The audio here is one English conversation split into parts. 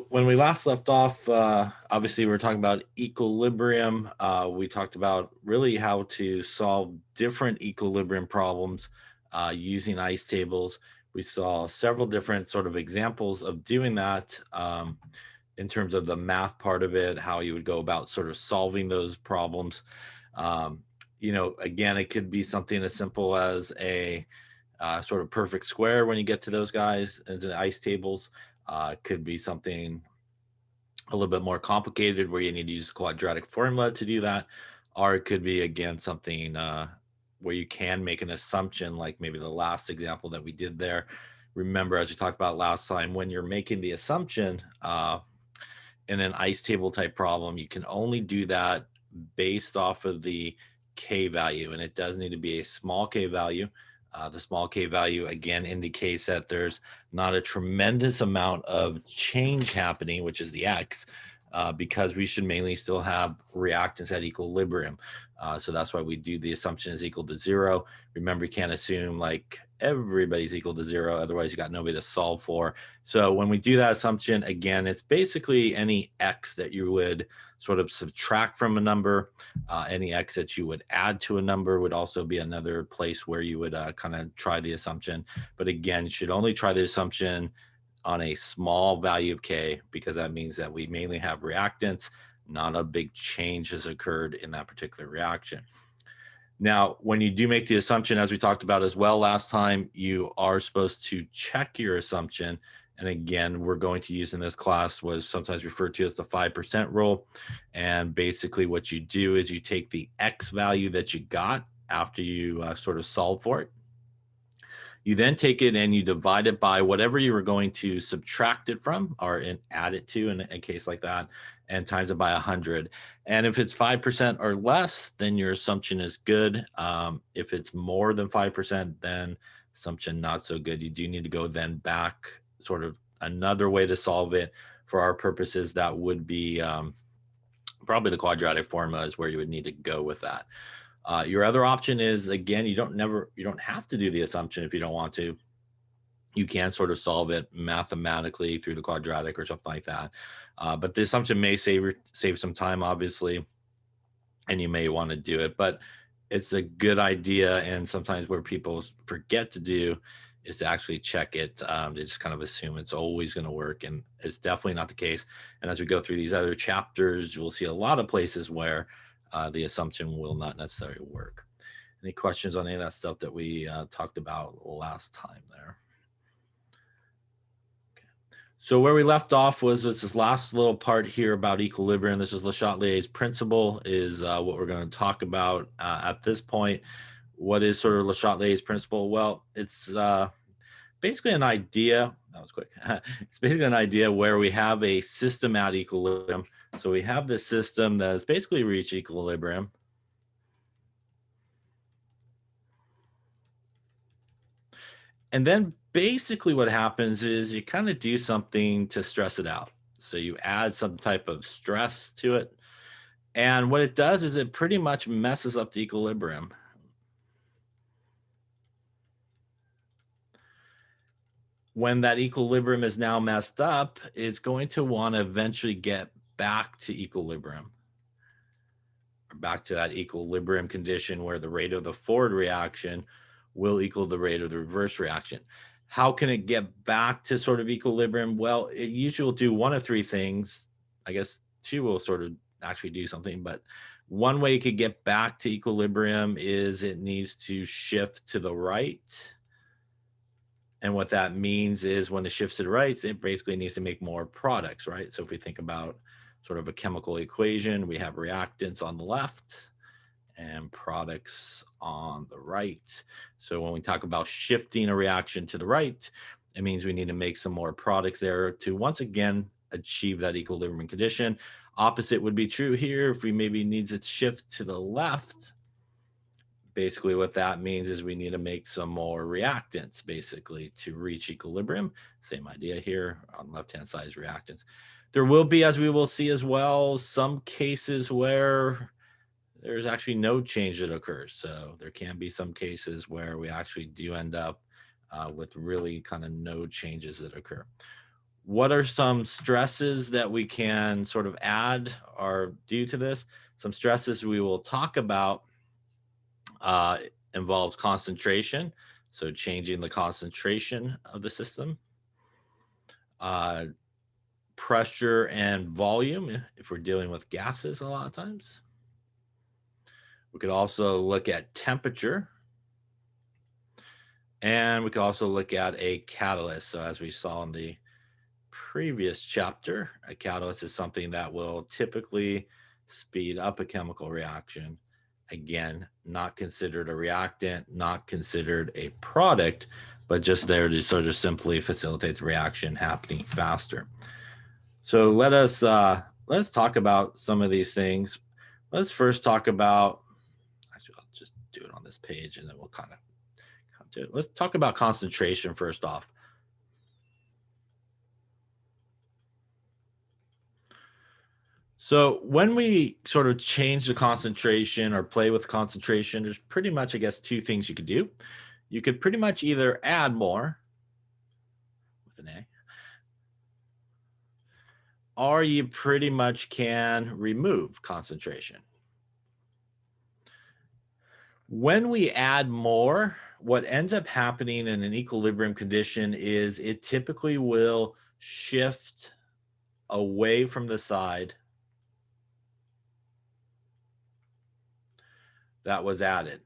When we last left off, obviously we were talking about equilibrium. We talked about really how to solve different equilibrium problems using ice tables. We saw several different sort of examples of doing that in terms of the math part of it, how you would go about sort of solving those problems. Um, again, it could be something as simple as a sort of perfect square when you get to those guys into the ice tables. Could be something a little bit more complicated where you need to use the quadratic formula to do that. Or it could be, again, something where you can make an assumption, like maybe the last example that we did there. Remember, as we talked about last time, when you're making the assumption in an ice table type problem, you can only do that based off of the K value, and it does need to be a small K value. The small K value, again, indicates that there's not a tremendous amount of change happening, which is the X, because we should mainly still have reactants at equilibrium. So that's why we do the assumption is equal to 0. Remember, you can't assume like everybody's equal to 0. Otherwise, you got nobody to solve for. So when we do that assumption, again, it's basically any X that you would sort of subtract from a number. Any X that you would add to a number would also be another place where you would kind of try the assumption. But again, you should only try the assumption on a small value of K, because that means that we mainly have reactants, not a big change has occurred in that particular reaction. Now, when you do make the assumption, as we talked about as well last time, you are supposed to check your assumption. And again, we're going to use in this class was sometimes referred to as the 5% rule. And basically what you do is you take the X value that you got after you sort of solve for it. You then take it and you divide it by whatever you were going to subtract it from or add it to in a case like that, and times it by 100. And if it's 5% or less, then your assumption is good. If it's more than 5%, then assumption not so good. You do need to go then back sort of another way to solve it. For our purposes, that would be probably the quadratic formula is where you would need to go with that. Your other option is, again, you don't have to do the assumption if you don't want to. You can sort of solve it mathematically through the quadratic or something like that. But the assumption may save some time, obviously, and you may want to do it. But it's a good idea, and sometimes where people forget to do is to actually check it. They just kind of assume it's always going to work, and it's definitely not the case. And as we go through these other chapters, you'll see a lot of places where the assumption will not necessarily work. Any questions on any of that stuff that we talked about last time there? Okay. So where we left off was this last little part here about equilibrium. This is Le Chatelier's principle is what we're going to talk about at this point. What is sort of Le Chatelier's principle? Well, it's basically an idea. That was quick. It's basically an idea where we have a system at equilibrium. So we have this system that has basically reached equilibrium. And then basically what happens is you kind of do something to stress it out. So you add some type of stress to it. And what it does is it pretty much messes up the equilibrium. When that equilibrium is now messed up, it's going to want to eventually get back to equilibrium, or back to that equilibrium condition where the rate of the forward reaction will equal the rate of the reverse reaction. How can it get back to sort of equilibrium? Well, it usually will do one of three things. I guess two will sort of actually do something, but one way it could get back to equilibrium is it needs to shift to the right. And what that means is when it shifts to the right, it basically needs to make more products, right? So if we think about sort of a chemical equation, we have reactants on the left and products on the right. So when we talk about shifting a reaction to the right, it means we need to make some more products there to once again achieve that equilibrium condition. Opposite would be true here. If we maybe needs it shift to the left, basically what that means is we need to make some more reactants basically to reach equilibrium. Same idea here on the left hand side is reactants. There will be, as we will see as well, some cases where there's actually no change that occurs. So there can be some cases where we actually do end up with really kind of no changes that occur. What are some stresses that we can sort of add or due to this? Some stresses we will talk about uh, involves concentration, so changing the concentration of the system, uh, pressure and volume, if we're dealing with gases a lot of times. We could also look at temperature, and we could also look at a catalyst. So as we saw in the previous chapter, a catalyst is something that will typically speed up a chemical reaction. Again, not considered a reactant, not considered a product, but just there to sort of simply facilitate the reaction happening faster. So let's talk about some of these things. Let's first talk about, actually, I'll just do it on this page and then we'll kind of come to it. Let's talk about concentration first off. So when we sort of change the concentration or play with concentration, there's pretty much, I guess, two things you could do. You could pretty much either add more with an A, or you pretty much can remove concentration. When we add more, what ends up happening in an equilibrium condition is it typically will shift away from the side that was added.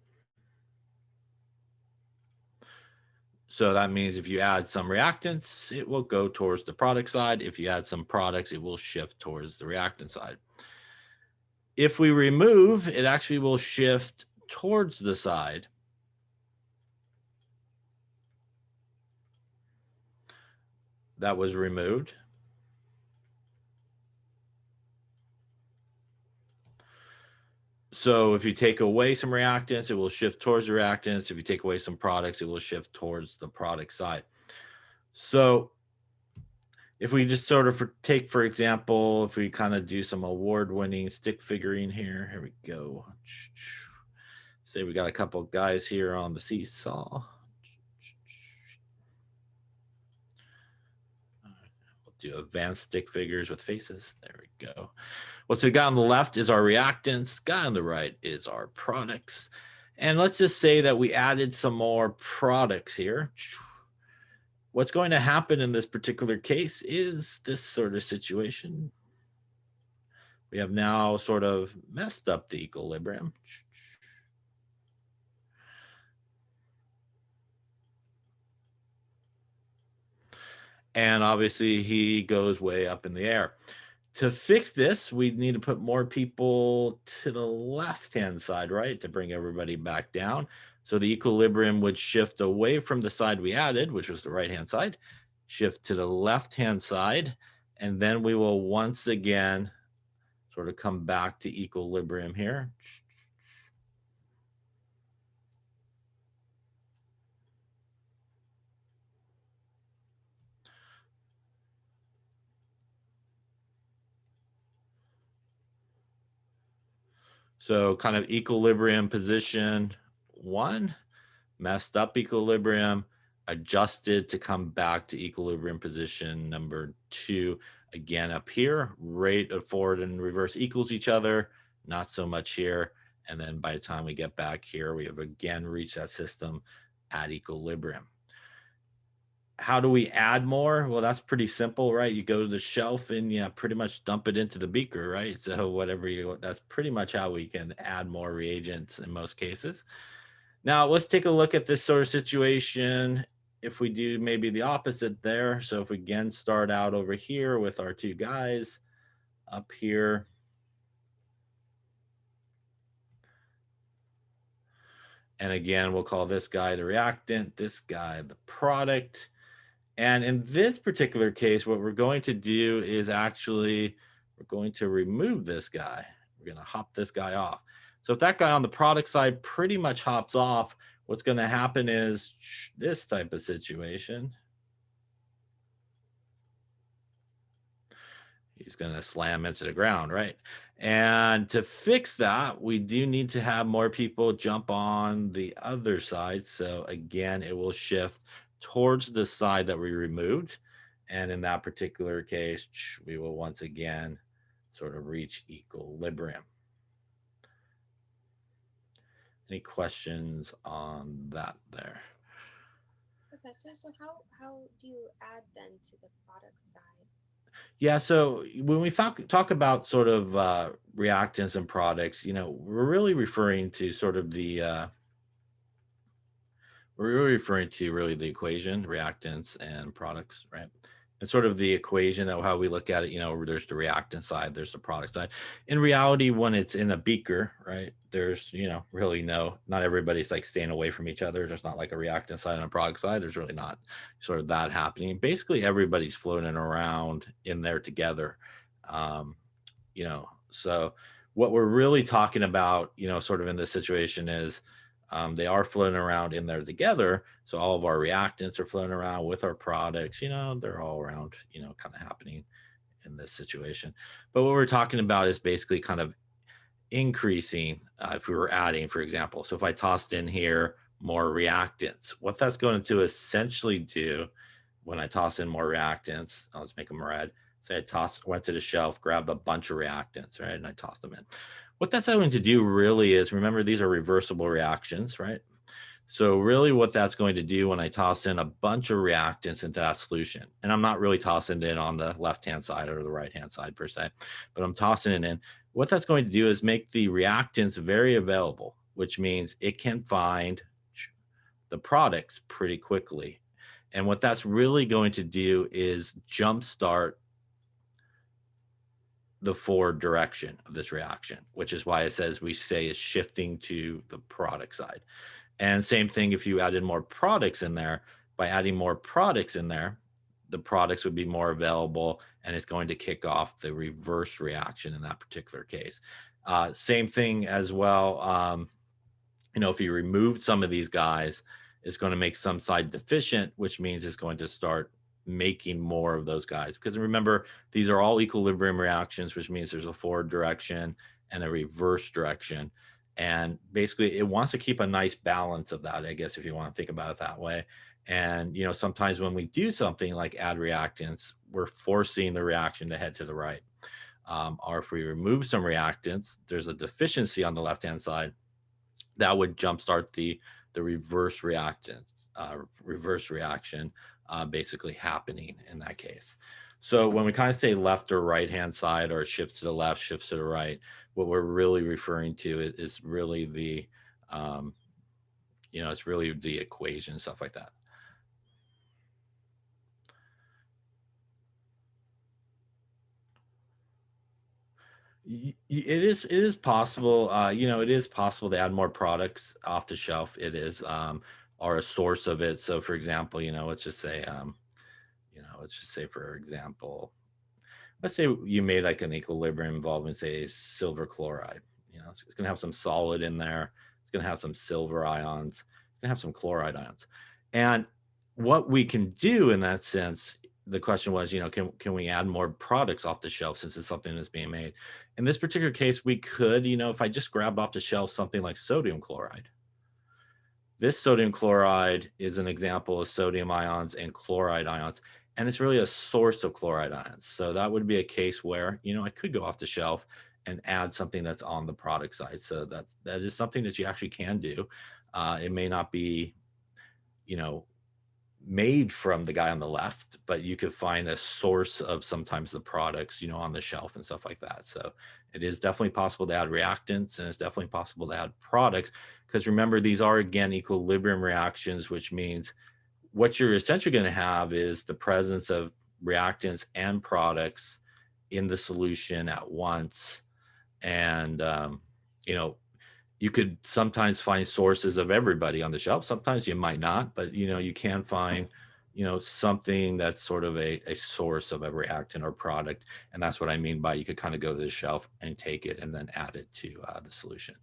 So that means if you add some reactants, it will go towards the product side. If you add some products, it will shift towards the reactant side. If we remove, it actually will shift towards the side that was removed. So if you take away some reactants, it will shift towards the reactants. If you take away some products, it will shift towards the product side. So if we just sort of take, for example, if we kind of do some award-winning stick figuring here we go. Say we got a couple guys here on the seesaw. We'll do advanced stick figures with faces. There we go. Well, so the guy on the left is our reactants. Guy on the right is our products. And let's just say that we added some more products here. What's going to happen in this particular case is this sort of situation. We have now sort of messed up the equilibrium. And obviously he goes way up in the air. To fix this, we need to put more people to the left-hand side, right, to bring everybody back down. So the equilibrium would shift away from the side we added, which was the right-hand side, shift to the left-hand side, and then we will once again sort of come back to equilibrium here. So kind of equilibrium position 1, messed up equilibrium, adjusted to come back to equilibrium position number 2. Again, up here, rate of forward and reverse equals each other, not so much here. And then by the time we get back here, we have again reached that system at equilibrium. How do we add more? Well, that's pretty simple, right? You go to the shelf and you pretty much dump it into the beaker, right? So whatever that's pretty much how we can add more reagents in most cases. Now let's take a look at this sort of situation. If we do maybe the opposite there. So if we again start out over here with our two guys up here. And again, we'll call this guy the reactant, this guy the product. And in this particular case, what we're going to do is actually, we're going to remove this guy. We're going to hop this guy off. So if that guy on the product side pretty much hops off, what's going to happen is this type of situation. He's going to slam into the ground, right? And to fix that, we do need to have more people jump on the other side. So again, it will shift towards the side that we removed. And in that particular case, we will once again sort of reach equilibrium. Any questions on that there? Professor, so how do you add then to the product side? Yeah, so when we talk about sort of reactants and products, we're really referring to sort of we're really referring to really the equation, reactants and products, right? And sort of the equation of how we look at it, there's the reactant side, there's the product side. In reality, when it's in a beaker, right, there's, really not everybody's like staying away from each other. There's not like a reactant side and a product side. There's really not sort of that happening. Basically, everybody's floating around in there together. Um, so what we're really talking about, sort of in this situation is they are floating around in there together. So all of our reactants are floating around with our products, they're all around, kind of happening in this situation. But what we're talking about is basically kind of increasing, if we were adding, for example. So if I tossed in here more reactants, what that's going to essentially do when I toss in more reactants, I'll just make them red. So went to the shelf, grabbed a bunch of reactants, right? And I tossed them in. What that's going to do really is, remember, these are reversible reactions, right? So really what that's going to do when I toss in a bunch of reactants into that solution, and I'm not really tossing it in on the left-hand side or the right-hand side per se, but I'm tossing it in. What that's going to do is make the reactants very available, which means it can find the products pretty quickly. And what that's really going to do is jumpstart the forward direction of this reaction, which is why it says we say is shifting to the product side. And same thing if you added more products in there. By adding more products in there, the products would be more available and it's going to kick off the reverse reaction in that particular case. Same thing as well. If you removed some of these guys, it's going to make some side deficient, which means it's going to start making more of those guys. Because remember, these are all equilibrium reactions, which means there's a forward direction and a reverse direction. And basically, it wants to keep a nice balance of that, I guess, if you want to think about it that way. And, sometimes when we do something like add reactants, we're forcing the reaction to head to the right. Or if we remove some reactants, there's a deficiency on the left-hand side that would jumpstart the reverse reaction basically happening in that case. So when we kind of say left or right hand side, or shifts to the left, shifts to the right, what we're really referring to is really it's really the equation, stuff like that. It is possible, it is possible to add more products off the shelf. It is, or a source of it. So for example, let's just say, for example, let's say you made like an equilibrium involving, say, silver chloride. It's going to have some solid in there. It's going to have some silver ions. It's going to have some chloride ions. And what we can do in that sense, the question was, can we add more products off the shelf since it's something that's being made? In this particular case, we could, if I just grabbed off the shelf something like sodium chloride. This sodium chloride is an example of sodium ions and chloride ions, and it's really a source of chloride ions. So that would be a case where, I could go off the shelf and add something that's on the product side. So that is something that you actually can do. It may not be, you know, made from the guy on the left, but you could find a source of sometimes the products, on the shelf and stuff like that. So it is definitely possible to add reactants, and it's definitely possible to add products, because remember, these are again equilibrium reactions, which means what you're essentially going to have is the presence of reactants and products in the solution at once. And you know you could sometimes find sources of everybody on the shelf. Sometimes you might not, but you can find something that's sort of a source of a reactant or product. And that's what I mean by you could kind of go to the shelf and take it and then add it to the solution.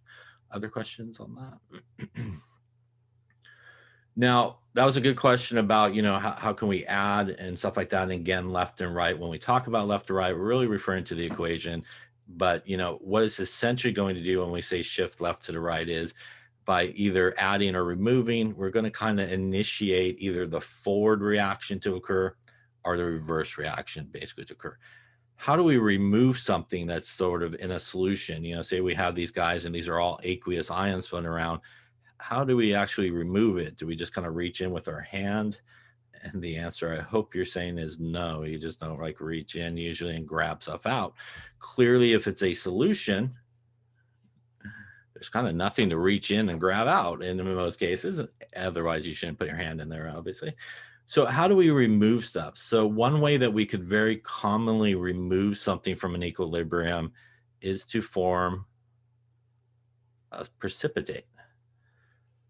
Other questions on that? Now, that was a good question about, how can we add and stuff like that. And again, left and right, when we talk about left to right, we're really referring to the equation. But, what it's essentially going to do when we say shift left to the right is by either adding or removing, we're going to kind of initiate either the forward reaction to occur or the reverse reaction basically to occur. How do we remove something that's sort of in a solution? Say we have these guys and these are all aqueous ions floating around. How do we actually remove it? Do we just kind of reach in with our hand? And the answer, I hope you're saying, is no. You just don't like reach in usually and grab stuff out. Clearly, if it's a solution, there's kind of nothing to reach in and grab out in most cases. Otherwise, you shouldn't put your hand in there, obviously. So how do we remove stuff? So one way that we could very commonly remove something from an equilibrium is to form a precipitate.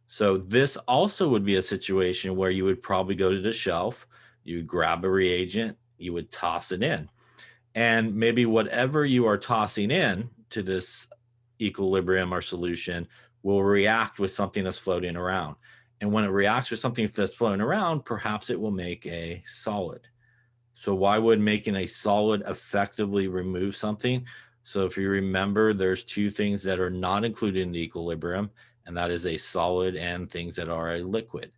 So this also would be a situation where you would probably go to the shelf, you would grab a reagent, you would toss it in. And maybe whatever you are tossing in to this equilibrium or solution will react with something that's floating around. And when it reacts with something that's floating around, perhaps it will make a solid. So why would making a solid effectively remove something? So if you remember, there's two things that are not included in the equilibrium, and that is a solid and things that are a liquid.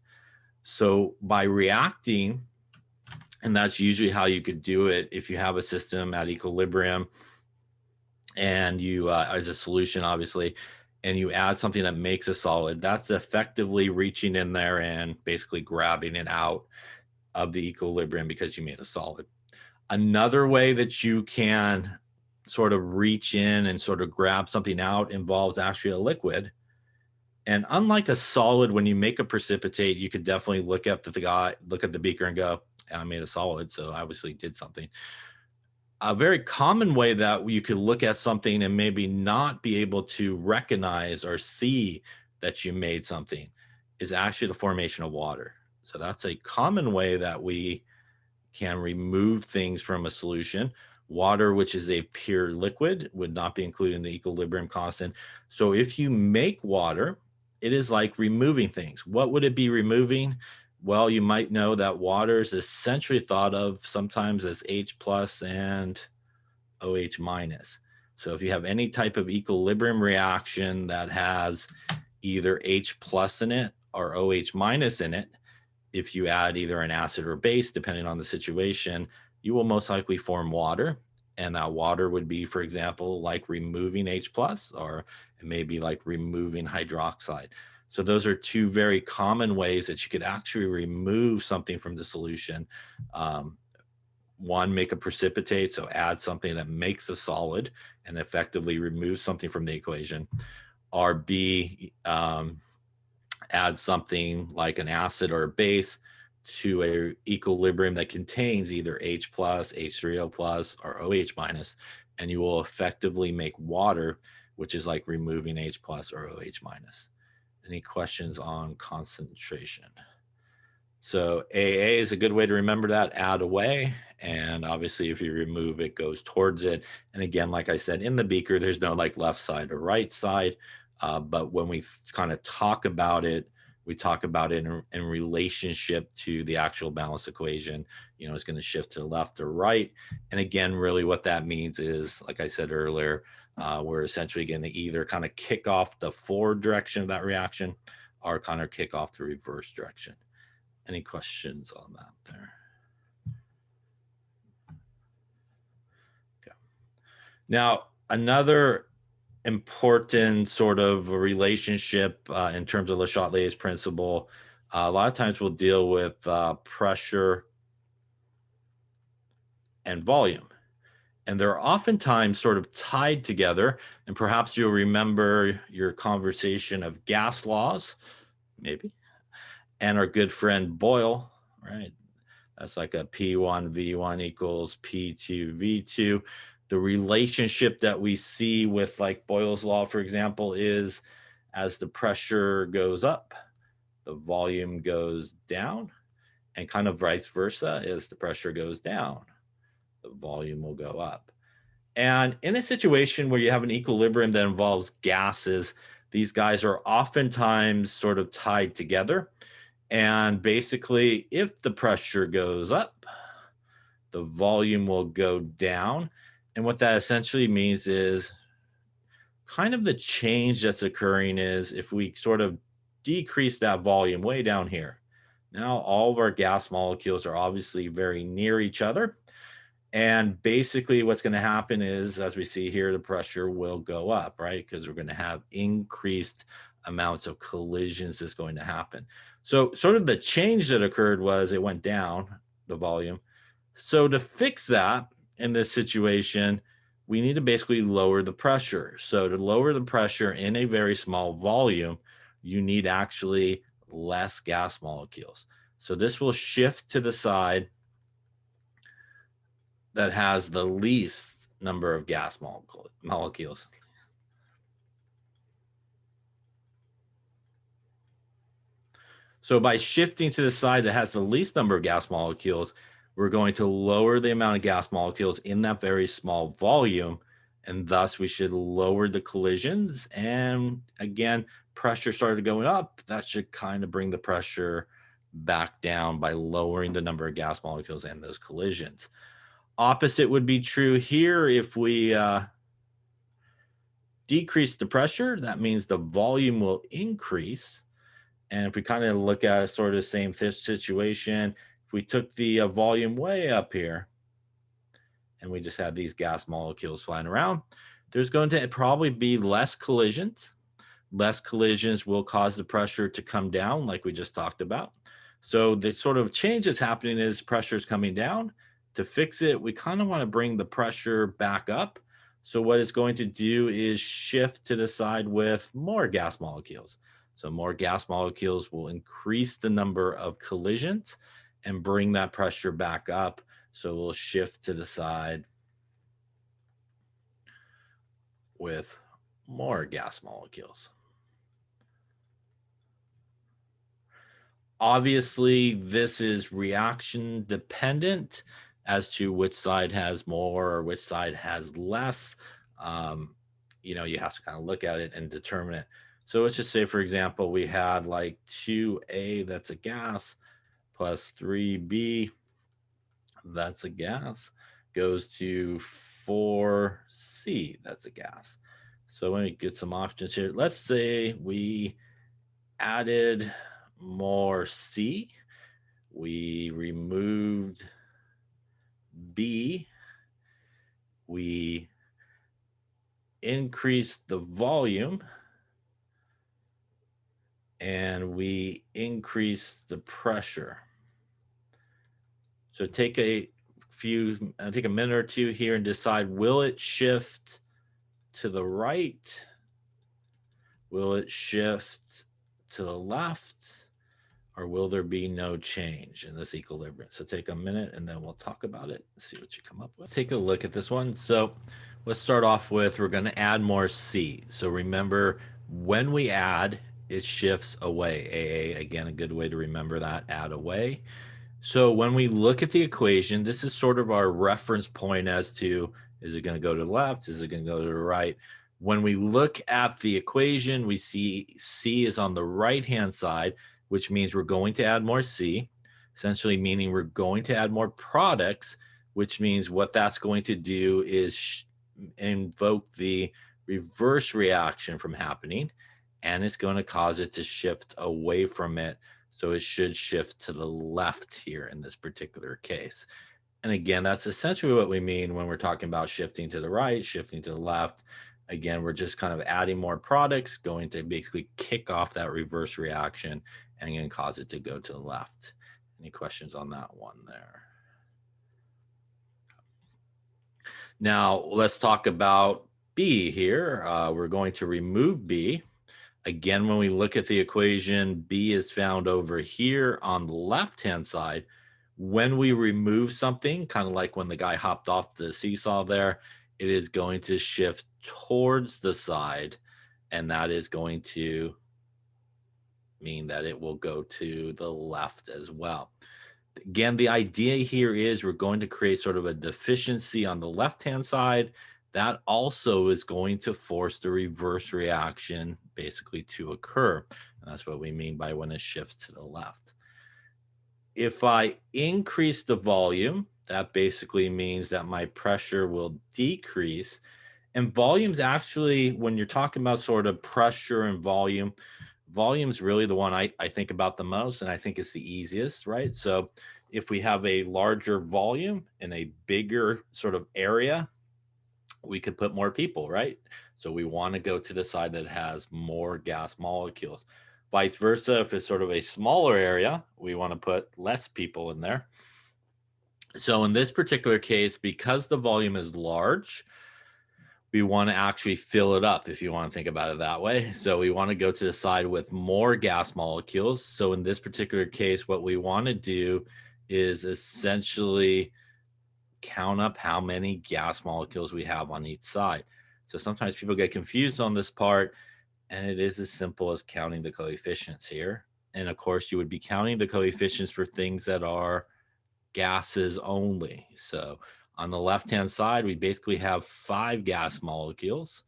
So by reacting, and that's usually how you could do it if you have a system at equilibrium and you as a solution, obviously, and you add something that makes a solid, that's effectively reaching in there and basically grabbing it out of the equilibrium because you made a solid. Another way that you can sort of reach in and sort of grab something out involves actually a liquid. And unlike a solid, when you make a precipitate, you could definitely look at the beaker and go, I made a solid, so I obviously did something. A very common way that you could look at something and maybe not be able to recognize or see that you made something is actually the formation of water. So that's a common way that we can remove things from a solution. Water, which is a pure liquid, would not be included in the equilibrium constant. So if you make water, it is like removing things. What would it be removing? Well, you might know that water is essentially thought of sometimes as H plus and OH minus. So if you have any type of equilibrium reaction that has either H plus in it or OH minus in it, if you add either an acid or base, depending on the situation, you will most likely form water. And that water would be, for example, like removing H plus, or it may be like removing hydroxide. So those are two very common ways that you could actually remove something from the solution. One, make a precipitate, so add something that makes a solid and effectively remove something from the equation. Or B, add something like an acid or a base to a equilibrium that contains either H plus, H3O plus, or OH minus, and you will effectively make water, which is like removing H plus or OH minus. Any questions on concentration? So AA is a good way to remember that, add away. And obviously if you remove, it goes towards it. And again, like I said, in the beaker, there's no like left side or right side. But when we kind of talk about it, we talk about it in relationship to the actual balance equation. It's going to shift to the left or right. And again, really what that means is, like I said earlier, we're essentially going to either kind of kick off the forward direction of that reaction or kind of kick off the reverse direction. Any questions on that there? Okay. Now, another important sort of relationship in terms of Le Chatelier's principle, a lot of times we'll deal with pressure and volume. And they're oftentimes sort of tied together. And perhaps you'll remember your conversation of gas laws, maybe, and our good friend Boyle, right? That's like a P1 V1 equals P2 V2. The relationship that we see with like Boyle's law, for example, is as the pressure goes up, the volume goes down, and kind of vice versa. As the pressure goes down, the volume will go up. And in a situation where you have an equilibrium that involves gases, these guys are oftentimes sort of tied together. And basically, if the pressure goes up, the volume will go down. And what that essentially means is kind of the change that's occurring is if we sort of decrease that volume way down here. Now all of our gas molecules are obviously very near each other. And basically, what's going to happen is, as we see here, the pressure will go up, right? Because we're going to have increased amounts of collisions that's going to happen. So, sort of the change that occurred was it went down, the volume. So, to fix that in this situation, we need to basically lower the pressure. So, to lower the pressure in a very small volume, you need actually less gas molecules. So, this will shift to the side that has the least number of gas molecules. So by shifting to the side that has the least number of gas molecules, we're going to lower the amount of gas molecules in that very small volume, and thus we should lower the collisions. And again, pressure started going up. That should kind of bring the pressure back down by lowering the number of gas molecules and those collisions. Opposite would be true here. If we decrease the pressure, that means the volume will increase. And if we kind of look at sort of the same situation, if we took the volume way up here and we just had these gas molecules flying around, there's going to probably be less collisions. Less collisions will cause the pressure to come down, like we just talked about. So the sort of change that's happening is pressure is coming down. To fix it, we kind of want to bring the pressure back up. So what it's going to do is shift to the side with more gas molecules. So more gas molecules will increase the number of collisions and bring that pressure back up. So we'll shift to the side with more gas molecules. Obviously, this is reaction dependent as to which side has more or which side has less. Um, you have to kind of look at it and determine it. So let's just say, for example, we had like 2A, that's a gas, plus 3B, that's a gas, goes to 4C, that's a gas. So let me get some options here. Let's say we added more C, we removed B, we increased the volume, and we increased the pressure. So take a minute or two here and decide, will it shift to the right? Will it shift to the left? Or will there be no change in this equilibrium? So take a minute and then we'll talk about it and see what you come up with. Take a look at this one. So let's start off with, we're going to add more C. So remember, when we add, it shifts away. AA, again, a good way to remember that, add away. So when we look at the equation, this is sort of our reference point as to, is it going to go to the left? Is it going to go to the right? When we look at the equation, we see C is on the right-hand side, which means we're going to add more C, essentially meaning we're going to add more products, which means what that's going to do is invoke the reverse reaction from happening, and it's going to cause it to shift away from it. So it should shift to the left here in this particular case. And again, that's essentially what we mean when we're talking about shifting to the right, shifting to the left. Again, we're just kind of adding more products, going to basically kick off that reverse reaction and again cause it to go to the left. Any questions on that one there? Now let's talk about B here. We're going to remove B. Again, when we look at the equation, B is found over here on the left-hand side. When we remove something, kind of like when the guy hopped off the seesaw there, it is going to shift towards the side, and that is going to mean that it will go to the left as well. Again, the idea here is we're going to create sort of a deficiency on the left-hand side. That also is going to force the reverse reaction basically to occur. And that's what we mean by when it shifts to the left. If I increase the volume, that basically means that my pressure will decrease. And volume's actually, when you're talking about sort of pressure and volume, Volume's really the one I think about the most, and I think it's the easiest, right? So if we have a larger volume in a bigger sort of area, we could put more people, right? So we want to go to the side that has more gas molecules. Vice versa, if it's sort of a smaller area, we want to put less people in there. So in this particular case, because the volume is large, we want to actually fill it up, if you want to think about it that way. So we want to go to the side with more gas molecules. So in this particular case, what we want to do is essentially count up how many gas molecules we have on each side. So sometimes people get confused on this part, and it is as simple as counting the coefficients here. And of course, you would be counting the coefficients for things that are gases only. So on the left-hand side, we basically have 5 gas molecules.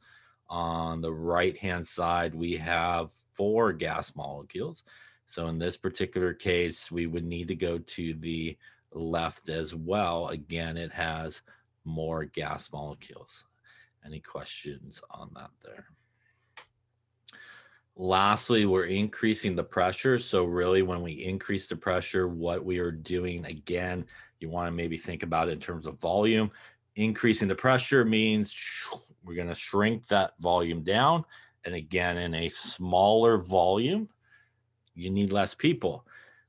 On the right-hand side, we have 4 gas molecules. So in this particular case, we would need to go to the left as well. Again, it has more gas molecules. Any questions on that there? Lastly, we're increasing the pressure. So really, when we increase the pressure, what we are doing, again, you want to maybe think about it in terms of volume. Increasing the pressure means we're going to shrink that volume down. And again, in a smaller volume, you need less people.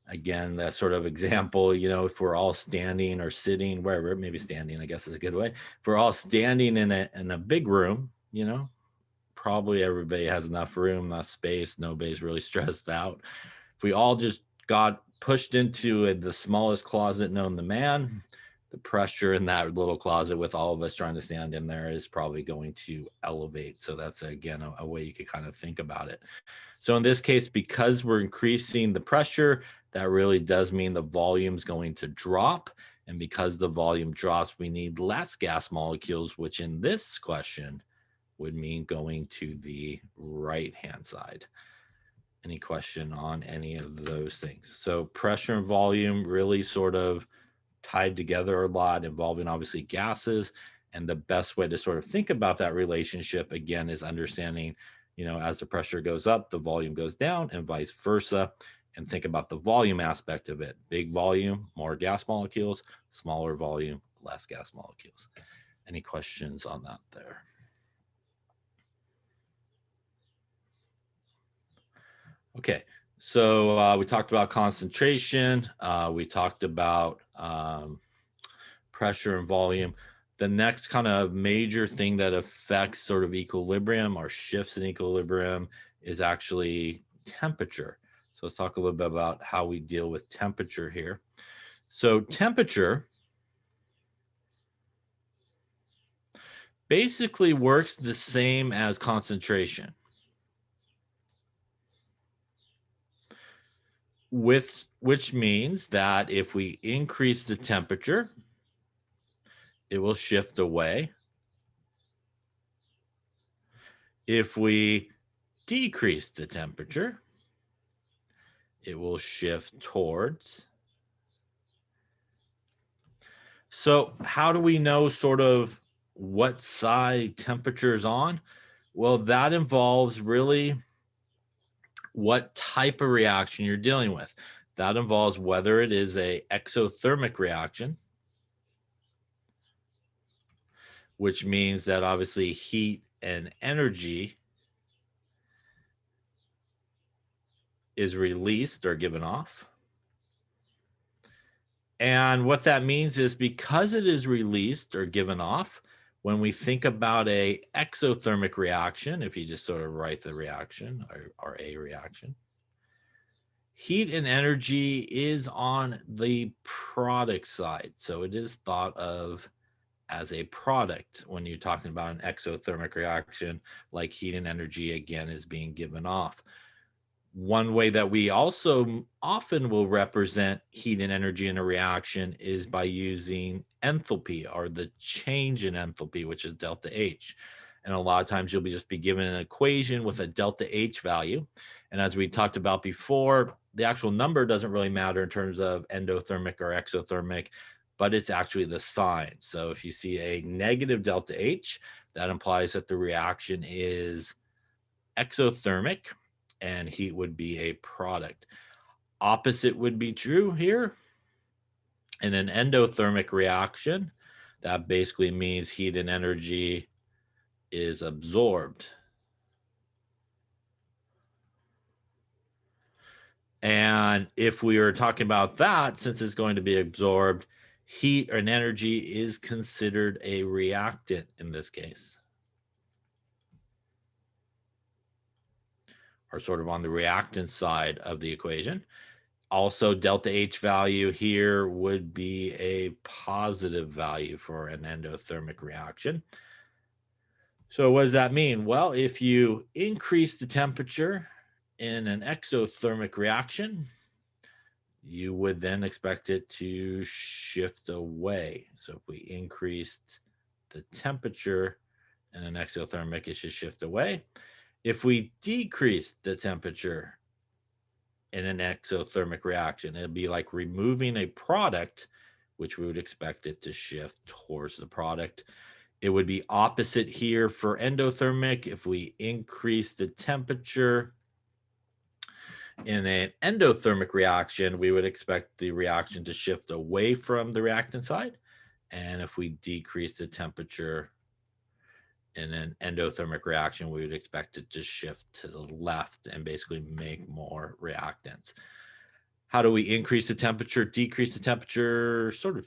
Again, that sort of example, if we're all standing or sitting, wherever, maybe standing, I guess is a good way. If we're all standing in a big room, probably everybody has enough room, enough space. Nobody's really stressed out. If we all just got pushed into the smallest closet known to man, the pressure in that little closet with all of us trying to stand in there is probably going to elevate. So that's, again, a way you could kind of think about it. So in this case, because we're increasing the pressure, that really does mean the volume's going to drop. And because the volume drops, we need less gas molecules, which in this question would mean going to the right-hand side. Any question on any of those things? So pressure and volume really sort of tied together a lot, involving obviously gases. And the best way to sort of think about that relationship, again, is understanding, as the pressure goes up, the volume goes down, and vice versa. And think about the volume aspect of it. Big volume, more gas molecules. Smaller volume, less gas molecules. Any questions on that there? Okay, so we talked about concentration. We talked about pressure and volume. The next kind of major thing that affects sort of equilibrium or shifts in equilibrium is actually temperature. So let's talk a little bit about how we deal with temperature here. So temperature basically works the same as concentration, which means that if we increase the temperature, it will shift away. If we decrease the temperature, it will shift towards. So how do we know sort of what side temperature is on? Well, that involves really what type of reaction you're dealing with. That involves whether it is a exothermic reaction, which means that obviously heat and energy is released or given off. And what that means is because it is released or given off, when we think about a exothermic reaction, if you just sort of write the reaction or a reaction, heat and energy is on the product side. So it is thought of as a product when you're talking about an exothermic reaction, like heat and energy, again, is being given off. One way that we also often will represent heat and energy in a reaction is by using enthalpy, or the change in enthalpy, which is delta H. And a lot of times you'll just be given an equation with a delta H value. And as we talked about before, the actual number doesn't really matter in terms of endothermic or exothermic, but it's actually the sign. So if you see a negative delta H, that implies that the reaction is exothermic. and heat would be a product. Opposite would be true here. In an endothermic reaction, that basically means heat and energy is absorbed. And if we are talking about that, since it's going to be absorbed, heat and energy is considered a reactant in this case, or sort of on the reactant side of the equation. Also, delta H value here would be a positive value for an endothermic reaction. So what does that mean? Well, if you increase the temperature in an exothermic reaction, you would then expect it to shift away. So if we increased the temperature in an exothermic, it should shift away. If we decrease the temperature in an exothermic reaction, it'd be like removing a product, which we would expect it to shift towards the product. It would be opposite here for endothermic. If we increase the temperature in an endothermic reaction, we would expect the reaction to shift away from the reactant side. And if we decrease the temperature in an endothermic reaction, we would expect it to shift to the left and basically make more reactants. How do we increase the temperature, decrease the temperature? Sort of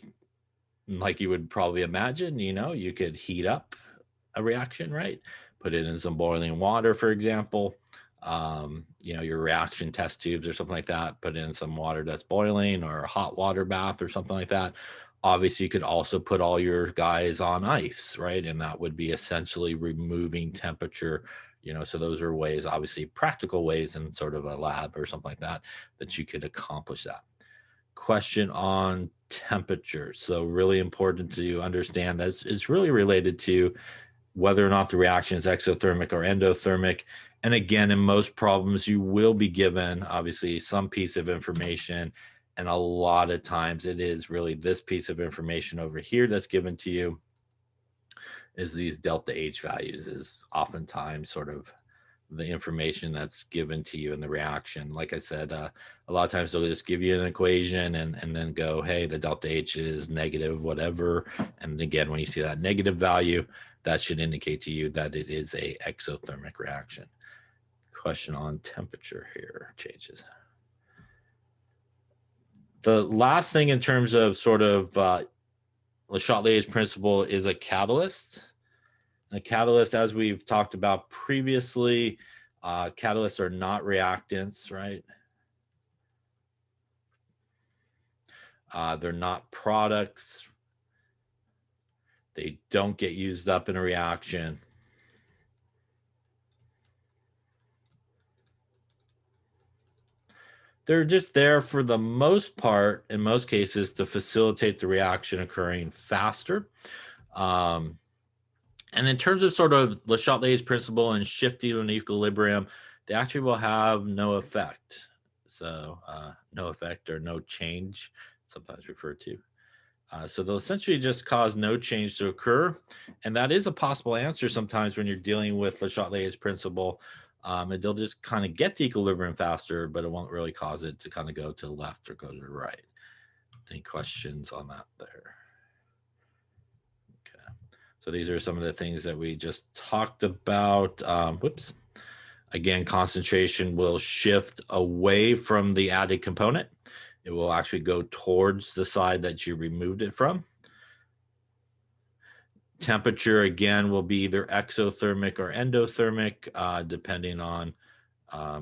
like you would probably imagine, you could heat up a reaction, right? Put it in some boiling water, for example. Your reaction test tubes or something like that, put in some water that's boiling, or a hot water bath or something like that. Obviously, you could also put all your guys on ice, right? And that would be essentially removing temperature. So those are ways, obviously practical ways in sort of a lab or something like that, that you could accomplish that. Question on temperature. So really important to understand that it's really related to whether or not the reaction is exothermic or endothermic. And again, in most problems, you will be given, obviously, some piece of information. And a lot of times it is really this piece of information over here that's given to you, is these delta H values, is oftentimes sort of the information that's given to you in the reaction. Like I said, a lot of times they'll just give you an equation and then go, hey, the delta H is negative, whatever. And again, when you see that negative value, that should indicate to you that it is a exothermic reaction. Question on temperature here changes. The last thing in terms of sort of Le Chatelier's principle is a catalyst. And a catalyst, as we've talked about previously, catalysts are not reactants, right? They're not products. They don't get used up in a reaction. They're just there for the most part, in most cases, to facilitate the reaction occurring faster. And in terms of sort of Le Chatelier's principle and shifting to an equilibrium, they actually will have no effect. So no effect or no change, sometimes referred to. So they'll essentially just cause no change to occur. And that is a possible answer sometimes when you're dealing with Le Chatelier's principle. And they'll just kind of get to equilibrium faster, but it won't really cause it to kind of go to the left or go to the right. Any questions on that there? Okay. So these are some of the things that we just talked about. Whoops. Again, concentration will shift away from the added component. It will actually go towards the side that you removed it from. Temperature, again, will be either exothermic or endothermic, depending on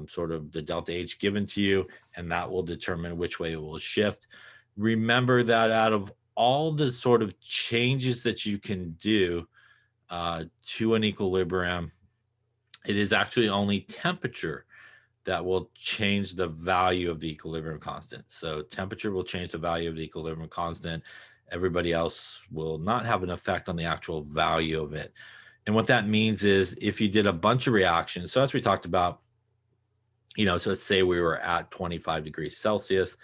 sort of the delta H given to you, and that will determine which way it will shift. Remember that out of all the sort of changes that you can do to an equilibrium, it is actually only temperature that will change the value of the equilibrium constant. So temperature will change the value of the equilibrium constant. Everybody else will not have an effect on the actual value of it. And what that means is if you did a bunch of reactions, so as we talked about, so let's say we were at 25 degrees Celsius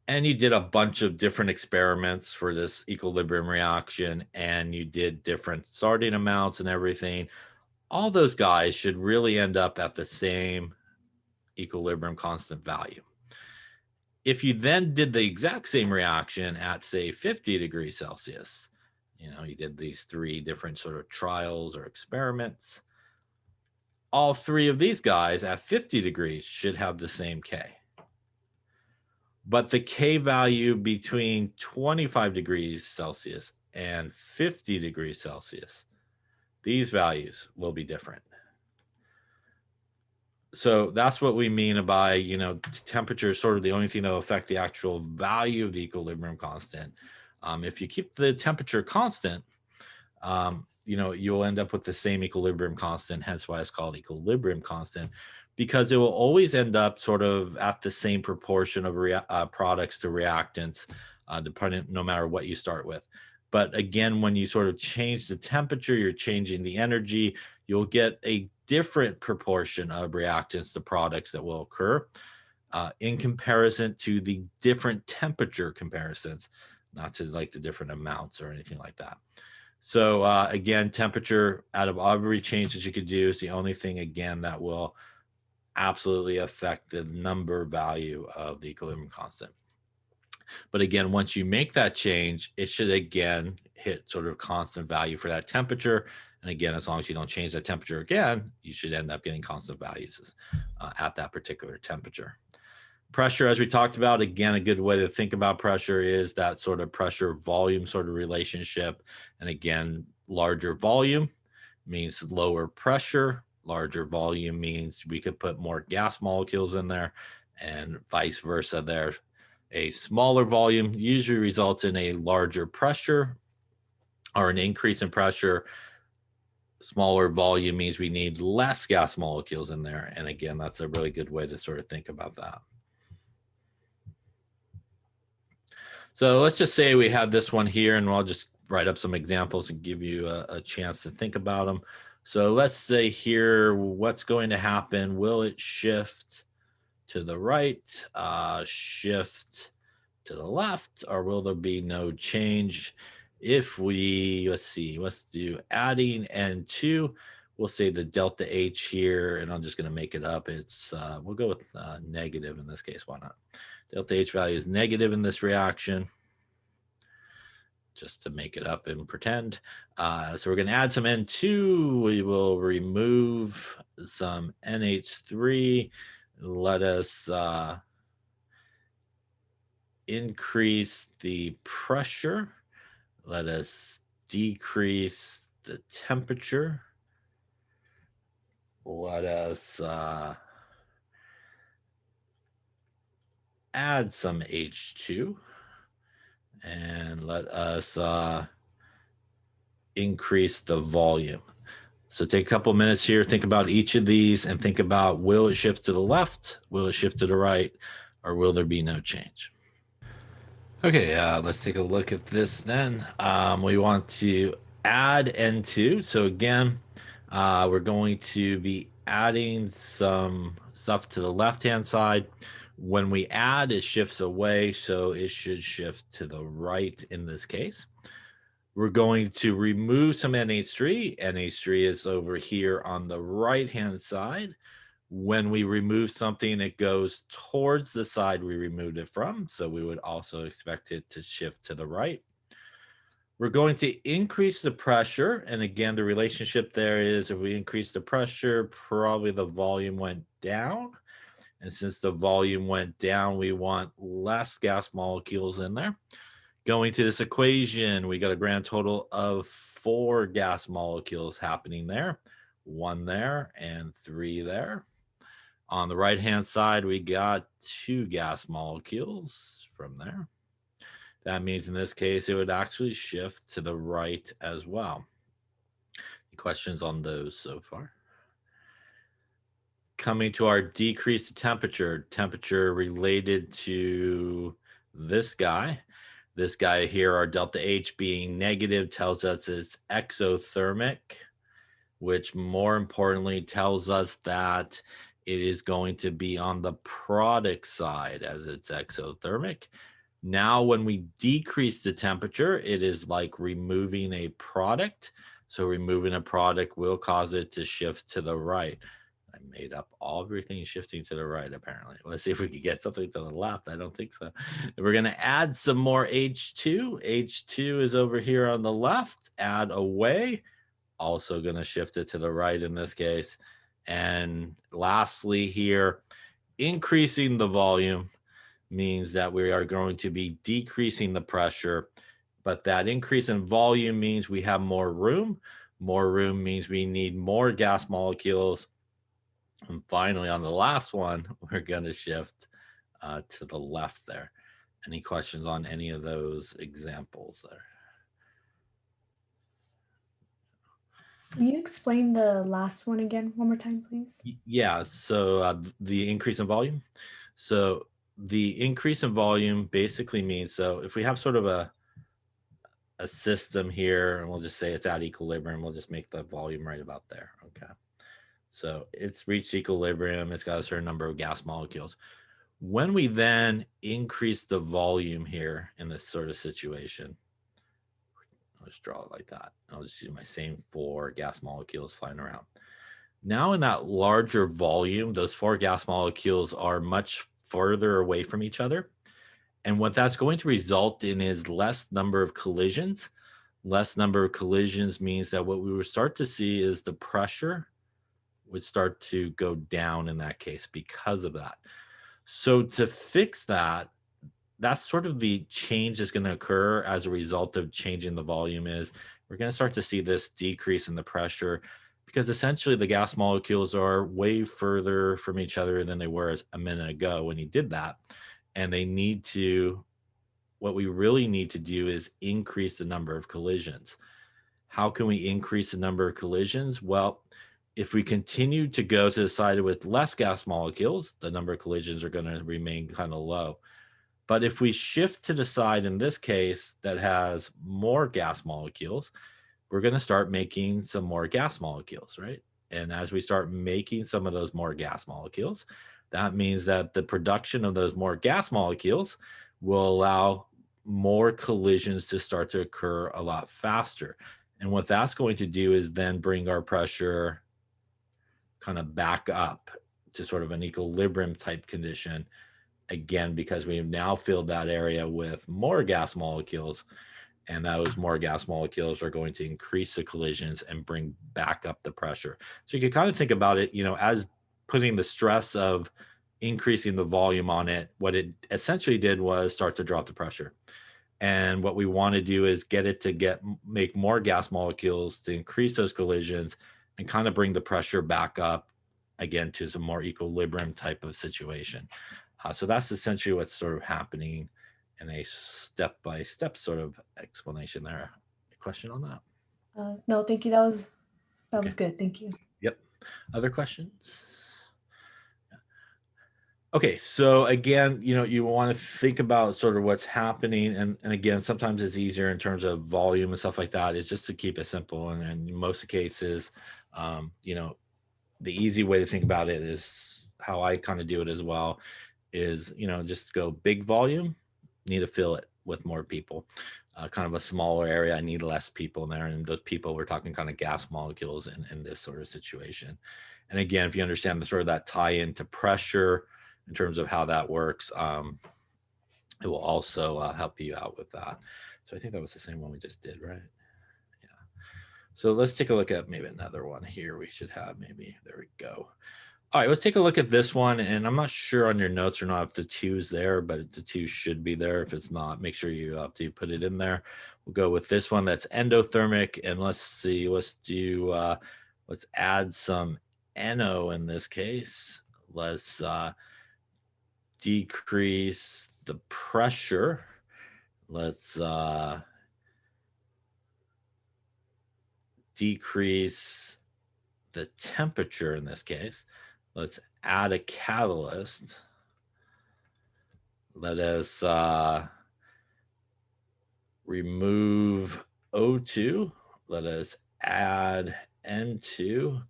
and you did a bunch of different experiments for this equilibrium reaction and you did different starting amounts and everything, all those guys should really end up at the same equilibrium constant value. If you then did the exact same reaction at, say, 50 degrees Celsius, you did these 3 different sort of trials or experiments, all 3 of these guys at 50 degrees should have the same K. But the K value between 25 degrees Celsius and 50 degrees Celsius, these values will be different. So that's what we mean by, temperature is sort of the only thing that will affect the actual value of the equilibrium constant. If you keep the temperature constant, you'll end up with the same equilibrium constant, hence why it's called equilibrium constant, because it will always end up sort of at the same proportion of products to reactants, no matter what you start with. But again, when you sort of change the temperature, you're changing the energy, you'll get a different proportion of reactants to products that will occur in comparison to the different temperature comparisons, not to like the different amounts or anything like that. So again, temperature out of every change that you could do is the only thing, again, that will absolutely affect the number value of the equilibrium constant. But again, once you make that change, it should again hit sort of constant value for that temperature. And again, as long as you don't change that temperature again, you should end up getting constant values at that particular temperature. Pressure, as we talked about, again, a good way to think about pressure is that sort of pressure volume sort of relationship. And again, larger volume means lower pressure. Larger volume means we could put more gas molecules in there, and vice versa there. A smaller volume usually results in a larger pressure or an increase in pressure. Smaller volume means we need less gas molecules in there. And again, that's a really good way to sort of think about that. So let's just say we have this one here, and I'll just write up some examples and give you a chance to think about them. So let's say here, what's going to happen? Will it shift to the right, shift to the left, or will there be no change? If we, let's do adding N2, we'll say the delta H here, and I'm just going to make it up. It's, we'll go with negative in this case. Why not? Delta H value is negative in this reaction, just to make it up and pretend. So we're going to add some N2. We will remove some NH3. Let us increase the pressure. Let us decrease the temperature. Let us add some H2. And let us increase the volume. So take a couple minutes here, think about each of these, and think about, will it shift to the left, will it shift to the right, or will there be no change? Okay, let's take a look at this then. We want to add N2. So again, we're going to be adding some stuff to the left-hand side. When we add, it shifts away, so it should shift to the right in this case. We're going to remove some NH3. NH3 is over here on the right-hand side. When we remove something, it goes towards the side we removed it from, so we would also expect it to shift to the right. We're going to increase the pressure, and again, the relationship there is if we increase the pressure, probably the volume went down. And since the volume went down, we want less gas molecules in there. Going to this equation, we got a grand total of 4 gas molecules happening there. 1 there and 3 there. On the right-hand side, we got 2 gas molecules from there. That means in this case, it would actually shift to the right as well. Any questions on those so far? Coming to our decreased temperature related to this guy. This guy here, our delta H being negative, tells us it's exothermic, which more importantly tells us that it is going to be on the product side as it's exothermic. Now, when we decrease the temperature, it is like removing a product. So removing a product will cause it to shift to the right. made up everything shifting to the right, apparently. Let's see if we can get something to the left. I don't think so. We're going to add some more H2. H2 is over here on the left. Add away. Also going to shift it to the right in this case. And lastly here, increasing the volume means that we are going to be decreasing the pressure, but that increase in volume means we have more room. More room means we need more gas molecules. And finally, on the last one, we're going to shift to the left there. Any questions on any of those examples there? Can you explain the last one again one more time, please? Yeah, so the increase in volume. So the increase in volume basically means, so if we have sort of a system here, and we'll just say it's at equilibrium, we'll just make the volume right about there. Okay. So it's reached equilibrium. It's got a certain number of gas molecules. When we then increase the volume here in this sort of situation, I'll just draw it like that. I'll just use my same 4 gas molecules flying around. Now in that larger volume, those 4 gas molecules are much further away from each other. And what that's going to result in is less number of collisions. Less number of collisions means that what we will start to see is the pressure would start to go down in that case because of that. So to fix that, that's sort of the change that's going to occur as a result of changing the volume is we're going to start to see this decrease in the pressure because essentially the gas molecules are way further from each other than they were a minute ago when you did that. And they need to, what we really need to do is increase the number of collisions. How can we increase the number of collisions? Well, if we continue to go to the side with less gas molecules, the number of collisions are going to remain kind of low. But if we shift to the side in this case that has more gas molecules, we're going to start making some more gas molecules, right? And as we start making some of those more gas molecules, that means that the production of those more gas molecules will allow more collisions to start to occur a lot faster. And what that's going to do is then bring our pressure kind of back up to sort of an equilibrium type condition again, because we've now filled that area with more gas molecules, and those more gas molecules are going to increase the collisions and bring back up the pressure. So you can kind of think about it, as putting the stress of increasing the volume on it. What it essentially did was start to drop the pressure. And what we want to do is get it to make more gas molecules to increase those collisions and kind of bring the pressure back up again to some more equilibrium type of situation. So that's essentially what's sort of happening in a step-by-step sort of explanation there. A question on that? No, thank you. That was good. Thank you. Yep. Other questions? Okay, so again, you want to think about sort of what's happening. And again, sometimes it's easier in terms of volume and stuff like that, is just to keep it simple. And in most cases, the easy way to think about it is how I kind of do it as well, is, just go big volume, need to fill it with more people. Kind of a smaller area, I need less people in there. And those people, we're talking kind of gas molecules in this sort of situation. And again, if you understand the sort of that tie into pressure in terms of how that works, it will also help you out with that. So I think that was the same one we just did, right? Yeah. So let's take a look at maybe another one here. We should have maybe, there we go. All right, let's take a look at this one. And I'm not sure on your notes or not if the 2's there, but the 2 should be there. If it's not, make sure you have to put it in there. We'll go with this one that's endothermic. And let's see, let's add some NO in this case. Let's decrease the pressure. Let's decrease the temperature in this case. Let's add a catalyst. Let us remove O2. Let us add N2.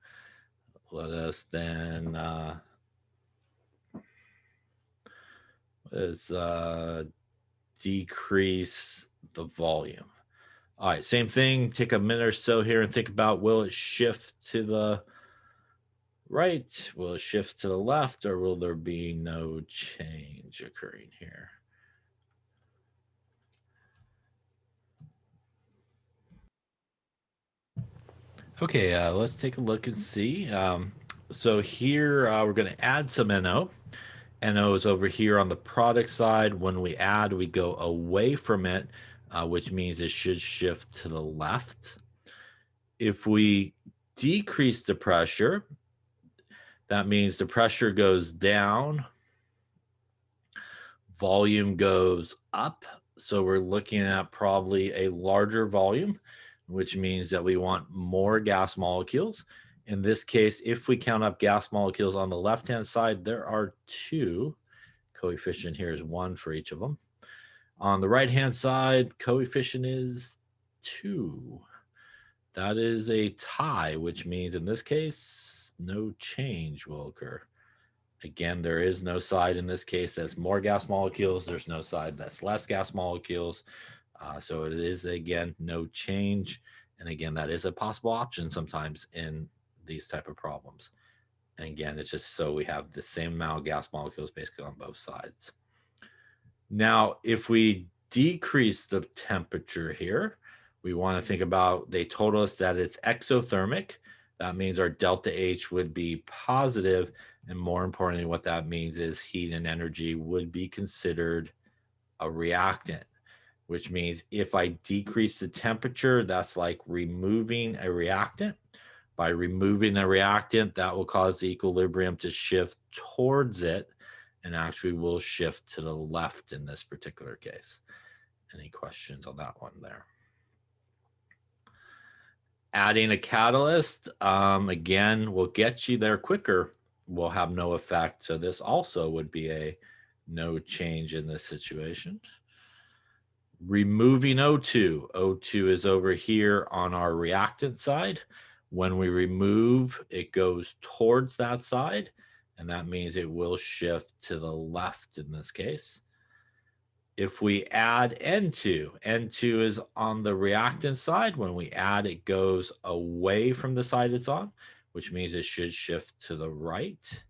Let us then decrease the volume. All right, same thing. Take a minute or so here and think about, will it shift to the right? Will it shift to the left, or will there be no change occurring here? Okay, let's take a look and see. So here we're going to add some NO. NO is over here on the product side. When we add, we go away from it, which means it should shift to the left. If we decrease the pressure, that means the pressure goes down, volume goes up. So we're looking at probably a larger volume, which means that we want more gas molecules. In this case, if we count up gas molecules on the left-hand side, there are 2. Coefficient here is 1 for each of them. On the right-hand side, coefficient is 2. That is a tie, which means in this case, no change will occur. Again, there is no side in this case that's more gas molecules. There's no side that's less gas molecules. So it is, again, no change. And again, that is a possible option sometimes in these type of problems. And again, it's just so we have the same amount of gas molecules basically on both sides. Now, if we decrease the temperature here, we want to think about, they told us that it's exothermic. That means our delta H would be positive, and more importantly, what that means is heat and energy would be considered a reactant, which means if I decrease the temperature, that's like removing a reactant. By removing a reactant, that will cause the equilibrium to shift towards it, and actually will shift to the left in this particular case. Any questions on that one there? Adding a catalyst, again, will get you there quicker, will have no effect. So this also would be a no change in this situation. Removing O2. O2 is over here on our reactant side. When we remove, it goes towards that side, and that means it will shift to the left in this case. If we add N2, N2 is on the reactant side. When we add, it goes away from the side it's on, which means it should shift to the right.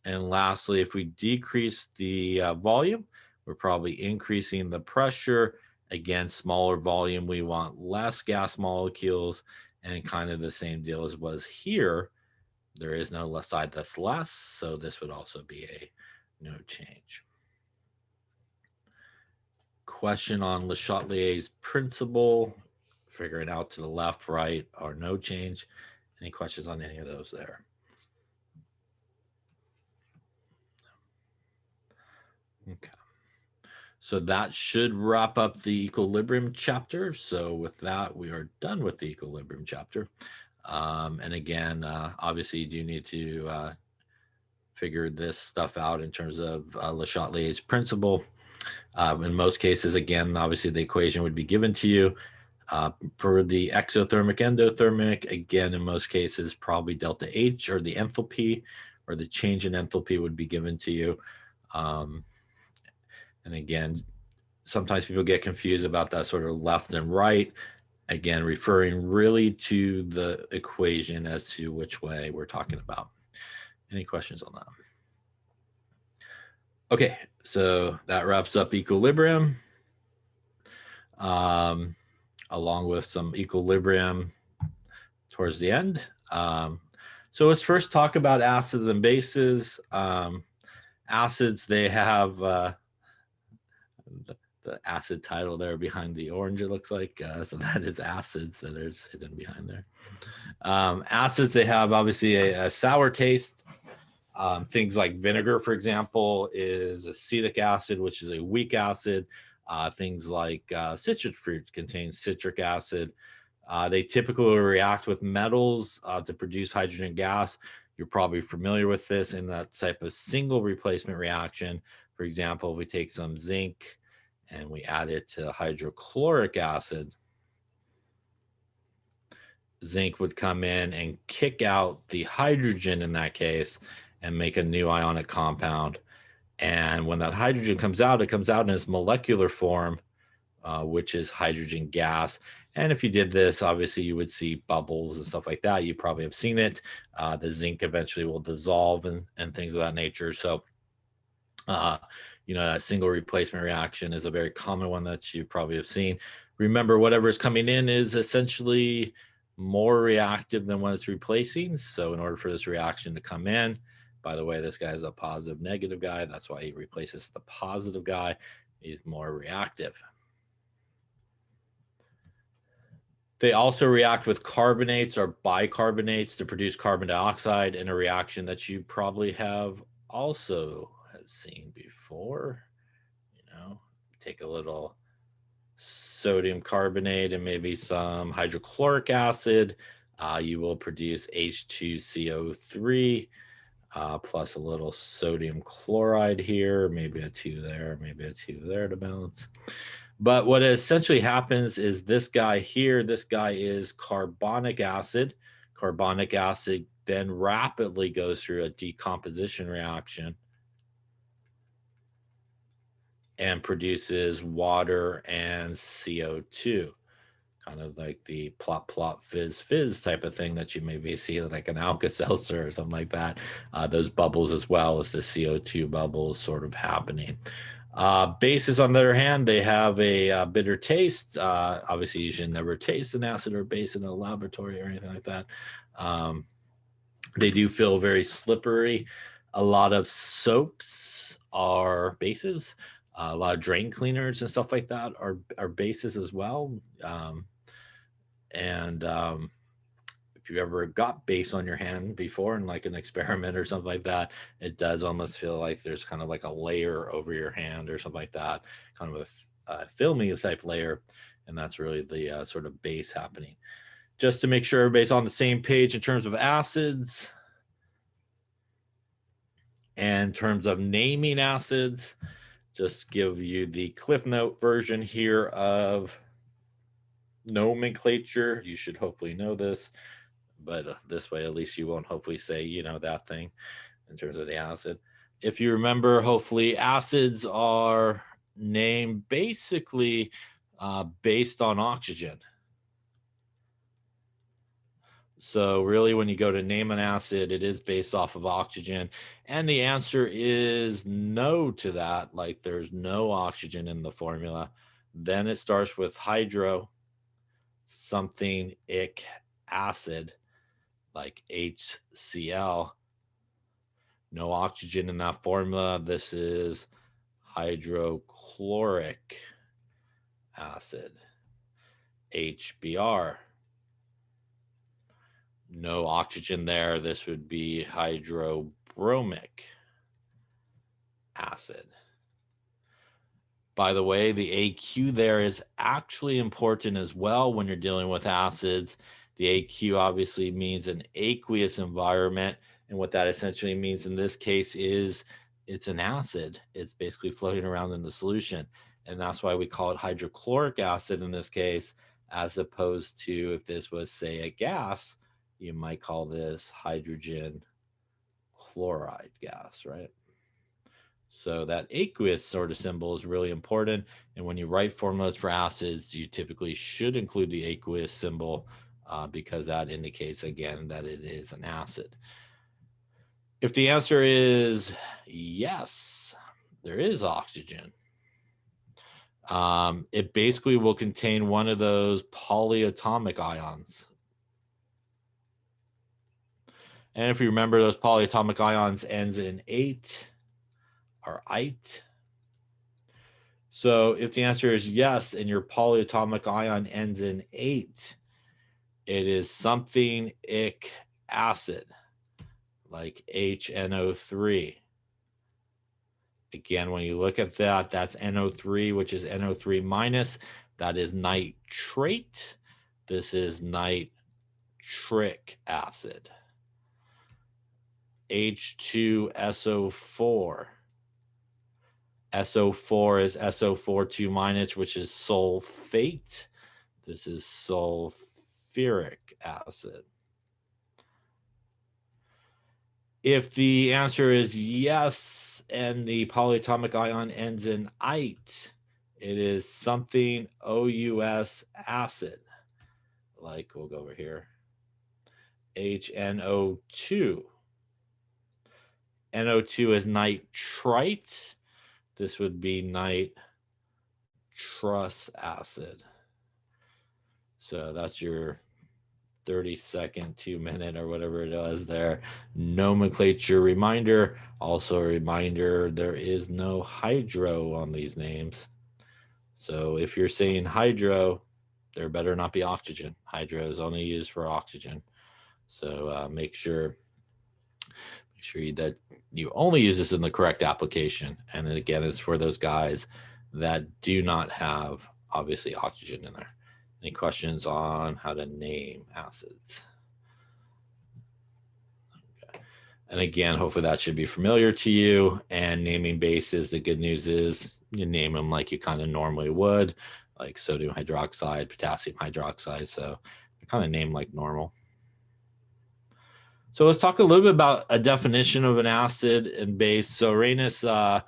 And lastly, if we decrease the volume, we're probably increasing the pressure. Again, smaller volume, we want less gas molecules, and kind of the same deal as was here. There is no left side that's less, so this would also be a no change. Question on Le Chatelier's principle, figuring out to the left, right, or no change. Any questions on any of those there? Okay. So that should wrap up the equilibrium chapter. So with that, we are done with the equilibrium chapter. And again, obviously you do need to figure this stuff out in terms of Le Chatelier's principle. In most cases, again, obviously the equation would be given to you. For the exothermic, endothermic, again, in most cases, probably delta H or the enthalpy or the change in enthalpy would be given to you. And again, sometimes people get confused about that sort of left and right. Again, referring really to the equation as to which way we're talking about. Any questions on that? Okay, so that wraps up equilibrium, along with some equilibrium towards the end. So let's first talk about acids and bases. Acids, they have the acid title there behind the orange, it looks like. So that is acids that is hidden behind there. Acids, they have obviously a sour taste. Things like vinegar, for example, is acetic acid, which is a weak acid. Things like citrus fruit contain citric acid. They typically react with metals to produce hydrogen gas. You're probably familiar with this in that type of single replacement reaction. For example, if we take some zinc and we add it to hydrochloric acid, zinc would come in and kick out the hydrogen in that case and make a new ionic compound. And when that hydrogen comes out, it comes out in its molecular form, which is hydrogen gas. And if you did this, obviously you would see bubbles and stuff like that. You probably have seen it. The zinc eventually will dissolve and things of that nature. So, that single replacement reaction is a very common one that you probably have seen. Remember, whatever is coming in is essentially more reactive than what it's replacing. So in order for this reaction to come in, by the way, this guy is a positive negative guy. That's why he replaces the positive guy. He's more reactive. They also react with carbonates or bicarbonates to produce carbon dioxide in a reaction that you probably have also have seen before. Take a little sodium carbonate and maybe some hydrochloric acid. You will produce H2CO3 plus a little sodium chloride here, maybe a 2 there, maybe a 2 there to balance. But what essentially happens is this guy here, this guy is carbonic acid. Carbonic acid then rapidly goes through a decomposition reaction and produces water and CO2, kind of like the plop, plop, fizz, fizz type of thing that you maybe see like an Alka-Seltzer or something like that. Those bubbles as well as the CO2 bubbles sort of happening. Bases, on the other hand, they have a bitter taste. Obviously, you should never taste an acid or base in a laboratory or anything like that. They do feel very slippery. A lot of soaps are bases. A lot of drain cleaners and stuff like that are bases as well. If you ever got base on your hand before in like an experiment or something like that, it does almost feel like there's kind of like a layer over your hand or something like that, kind of a filmy type layer. And that's really the sort of base happening. Just to make sure everybody's on the same page in terms of acids and in terms of naming acids, just give you the Cliff Note version here of nomenclature. You should hopefully know this, but this way at least you won't hopefully say that thing in terms of the acid. If you remember, hopefully acids are named basically based on oxygen. So really, when you go to name an acid, it is based off of oxygen. And the answer is no to that. Like there's no oxygen in the formula. Then it starts with hydro, something ic acid, like HCl. No oxygen in that formula. This is hydrochloric acid, HBr. No oxygen there. This would be hydrobromic acid. By the way, the AQ there is actually important as well when you're dealing with acids. The AQ obviously means an aqueous environment. And what that essentially means in this case is it's an acid. It's basically floating around in the solution. And that's why we call it hydrochloric acid in this case, as opposed to if this was, say, a gas, you might call this hydrogen chloride gas, right? So that aqueous sort of symbol is really important. And when you write formulas for acids, you typically should include the aqueous symbol because that indicates, again, that it is an acid. If the answer is yes, there is oxygen, it basically will contain one of those polyatomic ions. And if you remember, those polyatomic ions ends in ate or ite. So if the answer is yes, and your polyatomic ion ends in ate, it is something ic acid, like HNO3. Again, when you look at that, that's NO3, which is NO3 minus. That is nitrate. This is nitric acid. H2SO4. SO4 is SO42 minus, which is sulfate. This is sulfuric acid. If the answer is yes, and the polyatomic ion ends in ite, it is something OUS acid, like we'll go over here, HNO2. NO2 is nitrite. This would be nitrous acid. So that's your 30-second, 2-minute, or whatever it was there. Nomenclature reminder. Also a reminder, there is no hydro on these names. So if you're saying hydro, there better not be oxygen. Hydro is only used for oxygen. So make sure that you only use this in the correct application. And then again, it's for those guys that do not have, obviously, oxygen in there. Any questions on how to name acids? Okay. And again, hopefully that should be familiar to you. And naming bases, the good news is you name them like you kind of normally would, like sodium hydroxide, potassium hydroxide. So they're kind of named like normal. So let's talk a little bit about a definition of an acid and base. So Reynes did a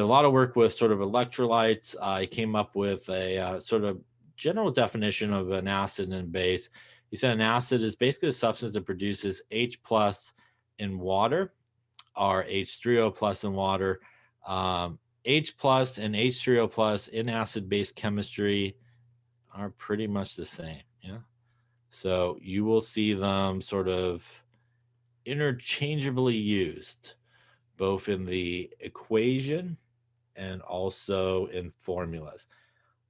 lot of work with sort of electrolytes. He came up with a sort of general definition of an acid and base. He said an acid is basically a substance that produces H plus in water, or H3O plus in water. H plus and H3O plus in acid-base chemistry are pretty much the same. Yeah. So you will see them sort of interchangeably used, both in the equation and also in formulas.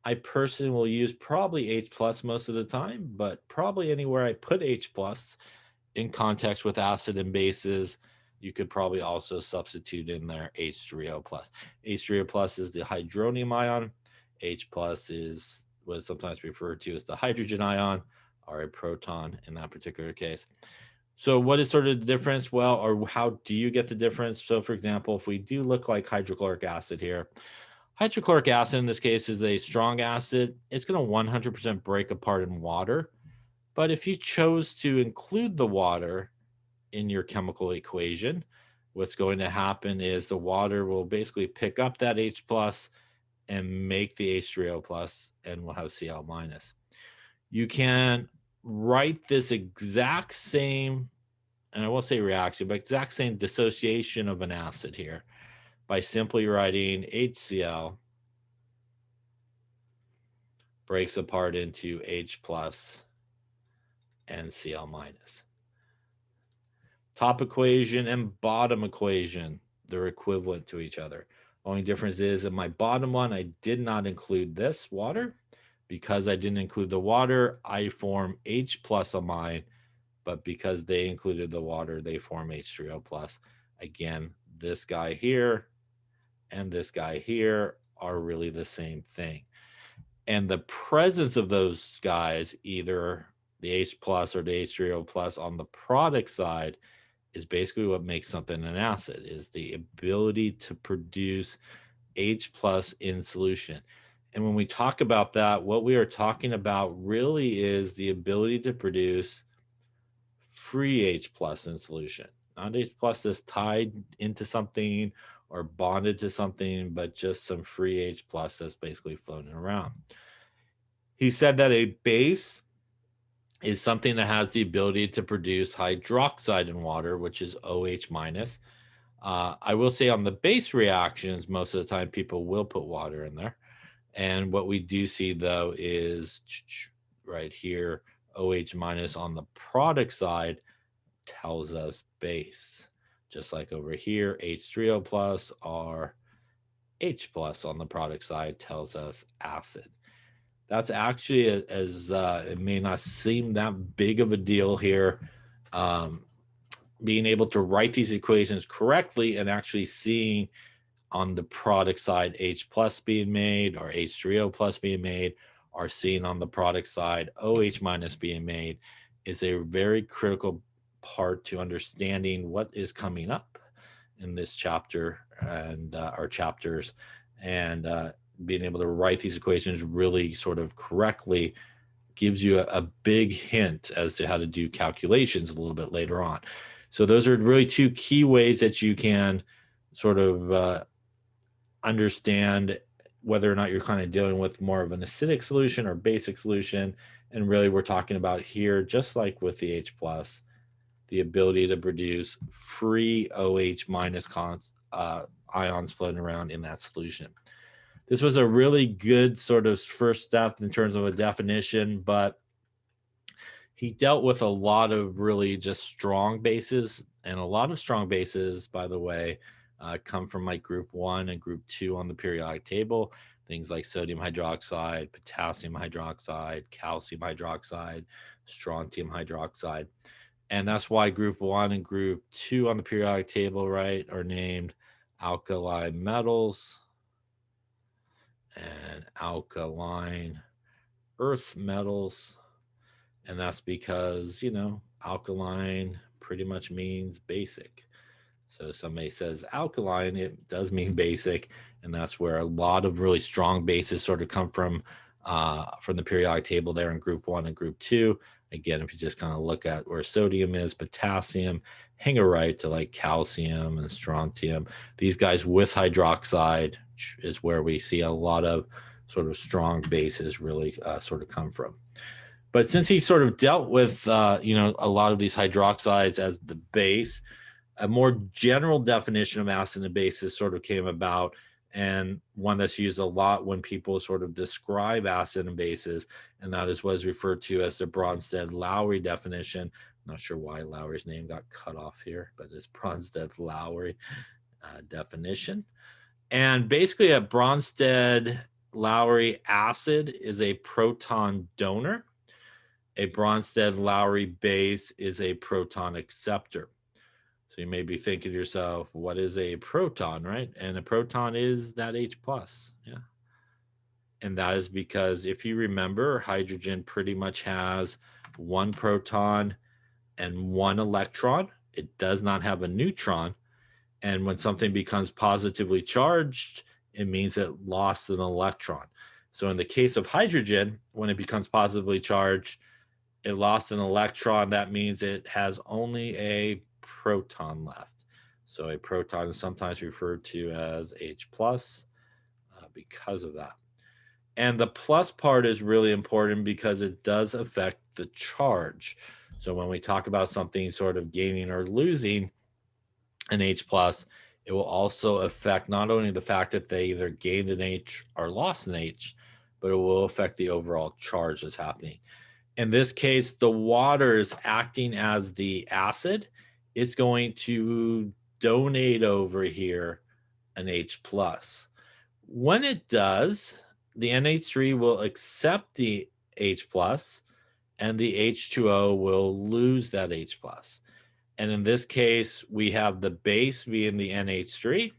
I personally will use probably H plus most of the time, but probably anywhere I put H plus in context with acid and bases, you could probably also substitute in there H3O plus. H3O plus is the hydronium ion. H plus is what is sometimes referred to as the hydrogen ion, or a proton in that particular case. So what is sort of the difference? Well, or how do you get the difference? So for example, if we do look like hydrochloric acid here, hydrochloric acid in this case is a strong acid. It's going to 100% break apart in water. But if you chose to include the water in your chemical equation, what's going to happen is the water will basically pick up that H plus and make the H3O plus, and we'll have Cl minus. You can write this exact same, and I won't say reaction, but exact same dissociation of an acid here by simply writing HCl breaks apart into H plus and Cl minus. Top equation and bottom equation, they're equivalent to each other. Only difference is in my bottom one, I did not include this water. Because I didn't include the water, I form H plus amine, but because they included the water, they form H3O plus. Again, this guy here and this guy here are really the same thing. And the presence of those guys, either the H plus or the H3O plus on the product side, is basically what makes something an acid, is the ability to produce H plus in solution. And when we talk about that, what we are talking about really is the ability to produce free H plus in solution. Not H plus that's tied into something or bonded to something, but just some free H plus that's basically floating around. He said that a base is something that has the ability to produce hydroxide in water, which is OH minus. I will say on the base reactions, most of the time people will put water in there. And what we do see, though, is right here, OH minus on the product side tells us base. Just like over here, H3O plus or H plus on the product side tells us acid. That's actually, as it may not seem that big of a deal here, being able to write these equations correctly and actually seeing on the product side H plus being made or H3O plus being made, or seeing on the product side OH minus being made, is a very critical part to understanding what is coming up in this chapter and our chapters, and being able to write these equations really sort of correctly gives you a big hint as to how to do calculations a little bit later on. So those are really two key ways that you can sort of understand whether or not you're kind of dealing with more of an acidic solution or basic solution, And really we're talking about here, just like with the H plus, the ability to produce free OH minus ions floating around in that solution. This was a really good sort of first step in terms of a definition, but he dealt with a lot of really just strong bases, and a lot of strong bases, by the way, come from like group 1 and group 2 on the periodic table. Things like sodium hydroxide, potassium hydroxide, calcium hydroxide, strontium hydroxide. And that's why group 1 and group 2 on the periodic table, right, are named alkali metals and alkaline earth metals. And that's because, you know, alkaline pretty much means basic. So somebody says alkaline, it does mean basic. And that's where a lot of really strong bases sort of come from the periodic table there in group 1 and group 2. Again, if you just kind of look at where sodium is, potassium, hang a right to like calcium and strontium. These guys with hydroxide is where we see a lot of sort of strong bases really sort of come from. But since he sort of dealt with, you know, a lot of these hydroxides as the base, a more general definition of acid and bases sort of came about, and one that's used a lot when people sort of describe acid and bases, and that is what is referred to as the Bronsted-Lowry definition. I'm not sure why Lowry's name got cut off here, but it's Bronsted-Lowry definition. And basically a Bronsted-Lowry acid is a proton donor. A Bronsted-Lowry base is a proton acceptor. So you may be thinking to yourself, what is a proton, right? And a proton is that H plus, yeah. And that is because if you remember, hydrogen pretty much has one proton and one electron. It does not have a neutron. And when something becomes positively charged, it means it lost an electron. So in the case of hydrogen, when it becomes positively charged, it lost an electron. That means it has only a proton left. So a proton is sometimes referred to as H plus because of that. And the plus part is really important because it does affect the charge. So when we talk about something sort of gaining or losing an H plus, it will also affect not only the fact that they either gained an H or lost an H, but it will affect the overall charge that's happening. In this case, the water is acting as the acid. It's going to donate over here an H plus. When it does, the NH3 will accept the H plus, and the H2O will lose that H plus. And in this case, we have the base being the NH3,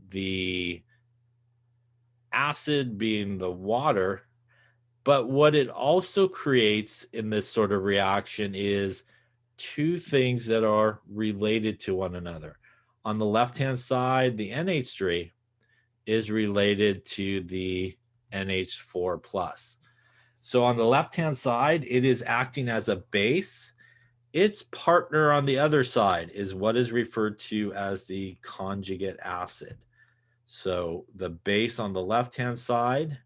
the acid being the water. But what it also creates in this sort of reaction is two things that are related to one another. On the left-hand side, the NH3 is related to the NH4 plus. So on the left-hand side, it is acting as a base. Its partner on the other side is what is referred to as the conjugate acid. So the base on the left-hand side,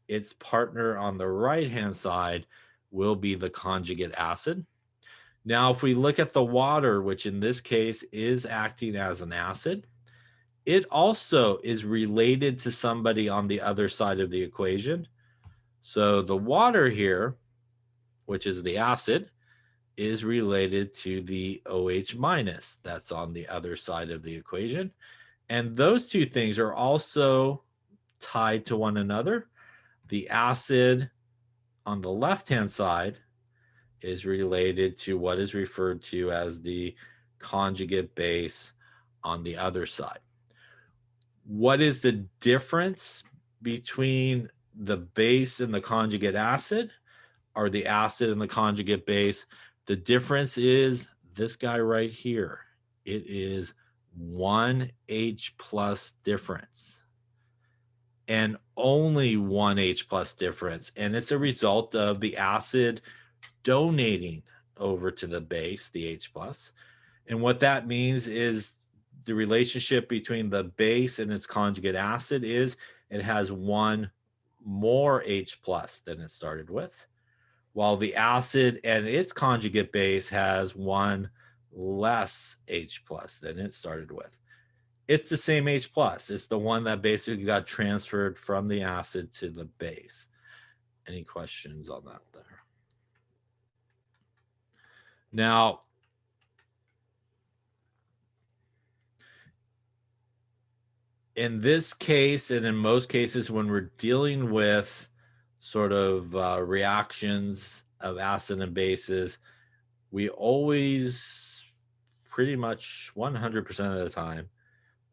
its partner on the right-hand side will be the conjugate acid. Now, if we look at the water, which in this case is acting as an acid, it also is related to somebody on the other side of the equation. So the water here, which is the acid, is related to the OH minus that's on the other side of the equation. And those two things are also tied to one another. The acid on the left-hand side is related to what is referred to as the conjugate base on the other side. What is the difference between the base and the conjugate acid, or the acid and the conjugate base? The difference is this guy right here. It is 1 H plus difference, and only 1 H plus difference. And it's a result of the acid donating over to the base, the H plus. And what that means is the relationship between the base and its conjugate acid is it has one more H plus than it started with. while the acid and its conjugate base has one less H plus than it started with. It's the same H plus. It's the one that basically got transferred from the acid to the base. Any questions on that there? Now, in this case, and in most cases, when we're dealing with sort of reactions of acid and bases, we always pretty much 100% of the time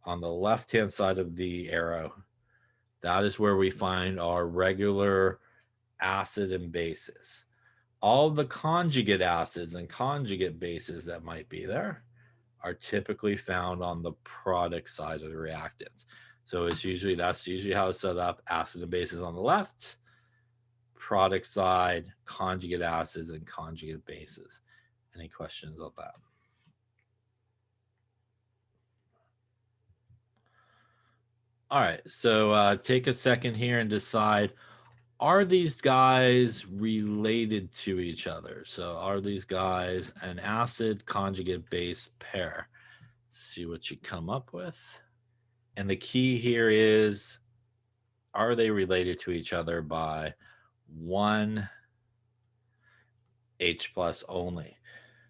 on the left-hand side of the arrow, that is where we find our regular acid and bases. All the conjugate acids and conjugate bases that might be there are typically found on the product side of the reactants. So that's usually how it's set up. Acid and bases on the left, product side, conjugate acids and conjugate bases. Any questions on that? All right, so take a second here and decide, are these guys related to each other? So are these guys an acid conjugate base pair? See what you come up with. And the key here is, are they related to each other by one H plus only?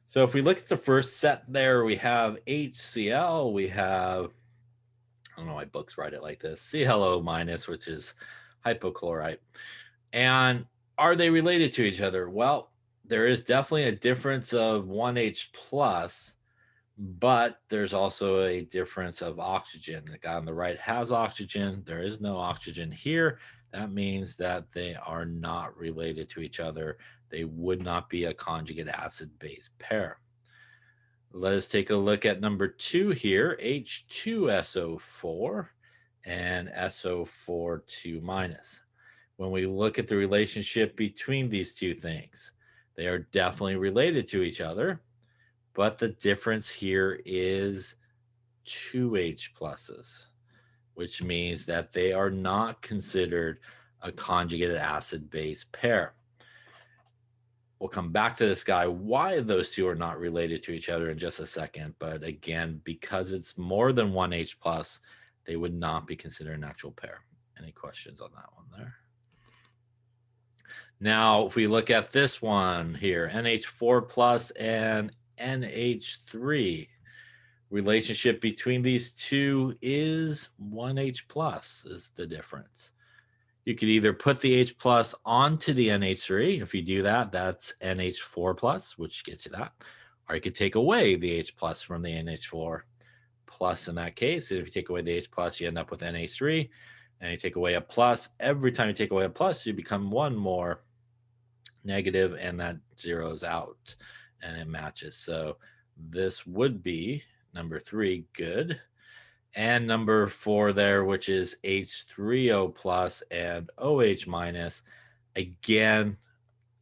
So if we look at the first set there, we have HCl, we have, I don't know why books write it like this, ClO minus, which is hypochlorite. And are they related to each other? Well, there is definitely a difference of 1H plus, but there's also a difference of oxygen. The guy on the right has oxygen. There is no oxygen here. That means that they are not related to each other. They would not be a conjugate acid-base pair. Let us take a look at number 2 here, H2SO4 and SO4 2 minus. When we look at the relationship between these two things, they are definitely related to each other, but the difference here is 2 H pluses, which means that they are not considered a conjugate acid-base pair. We'll come back to this guy, why those two are not related to each other in just a second. But again, because it's more than 1 H plus, they would not be considered an actual pair. Any questions on that one there? Now, if we look at this one here, NH4 plus and NH3, relationship between these two is 1H plus is the difference. You could either put the H plus onto the NH3. If you do that, that's NH4 plus, which gets you that. Or you could take away the H plus from the NH4 plus in that case. If you take away the H plus, you end up with NH3. And you take away a plus. Every time you take away a plus, you become one more negative, and that zeroes out and it matches. So this would be number 3, good. And number 4 there, which is H3O plus and OH minus, again,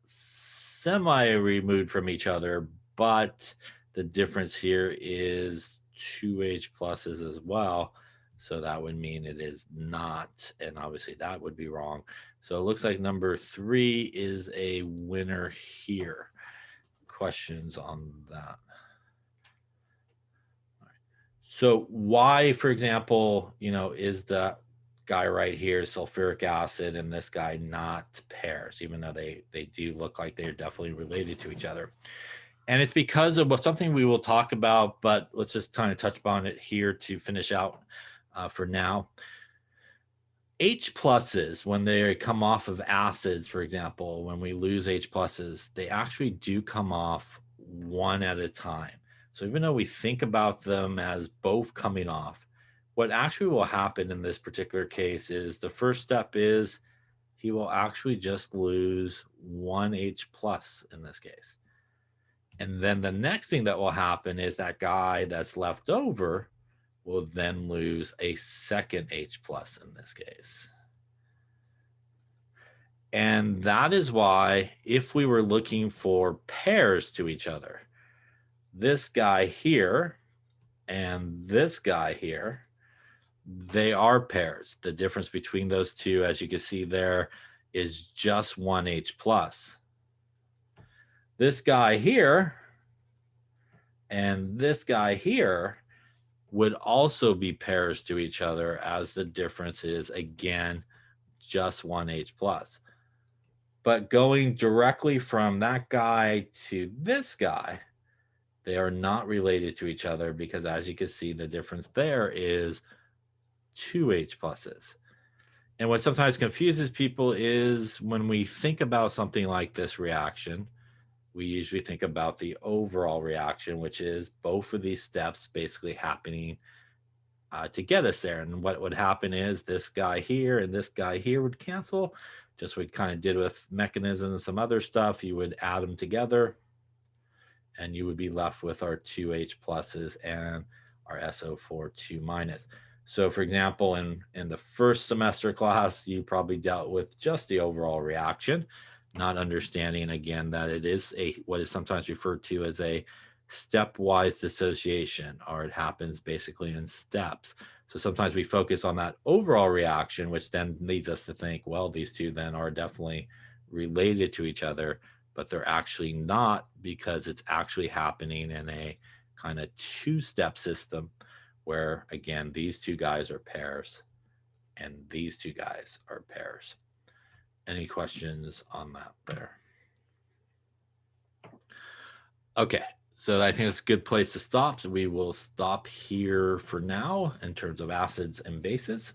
semi-removed from each other, but the difference here is 2 H pluses as well. So that would mean it is not, and obviously that would be wrong. So it looks like number 3 is a winner here. Questions on that? So why, for example, is the guy right here sulfuric acid and this guy not pairs, even though they do look like they're definitely related to each other? And it's because of something we will talk about, but let's just kind of touch upon it here to finish out for now. H pluses, when they come off of acids, for example, when we lose H pluses, they actually do come off one at a time. So even though we think about them as both coming off, what actually will happen in this particular case is the first step is he will actually just lose 1 H plus in this case. And then the next thing that will happen is that guy that's left over will then lose a second H plus in this case. And that is why, if we were looking for pairs to each other, this guy here and this guy here, they are pairs. The difference between those two, as you can see there, is just 1 H plus. this guy here and this guy here would also be pairs to each other, as the difference is, again, just one H plus. But going directly from that guy to this guy, they are not related to each other, because as you can see, the difference there is two H pluses. And what sometimes confuses people is when we think about something like this reaction, we usually think about the overall reaction, which is both of these steps basically happening to get us there. And what would happen is this guy here and this guy here would cancel, just what we kind of did with mechanism and some other stuff. You would add them together, and you would be left with our two H pluses and our SO4 2 minus. So for example, in the first semester class, you probably dealt with just the overall reaction, not understanding, again, that it is what is sometimes referred to as a stepwise dissociation, or it happens basically in steps. So sometimes we focus on that overall reaction, which then leads us to think, well, these two then are definitely related to each other, but they're actually not, because it's actually happening in a kind of two-step system where, again, these two guys are pairs and these two guys are pairs. Any questions on that there? Okay, so I think it's a good place to stop. So we will stop here for now in terms of acids and bases.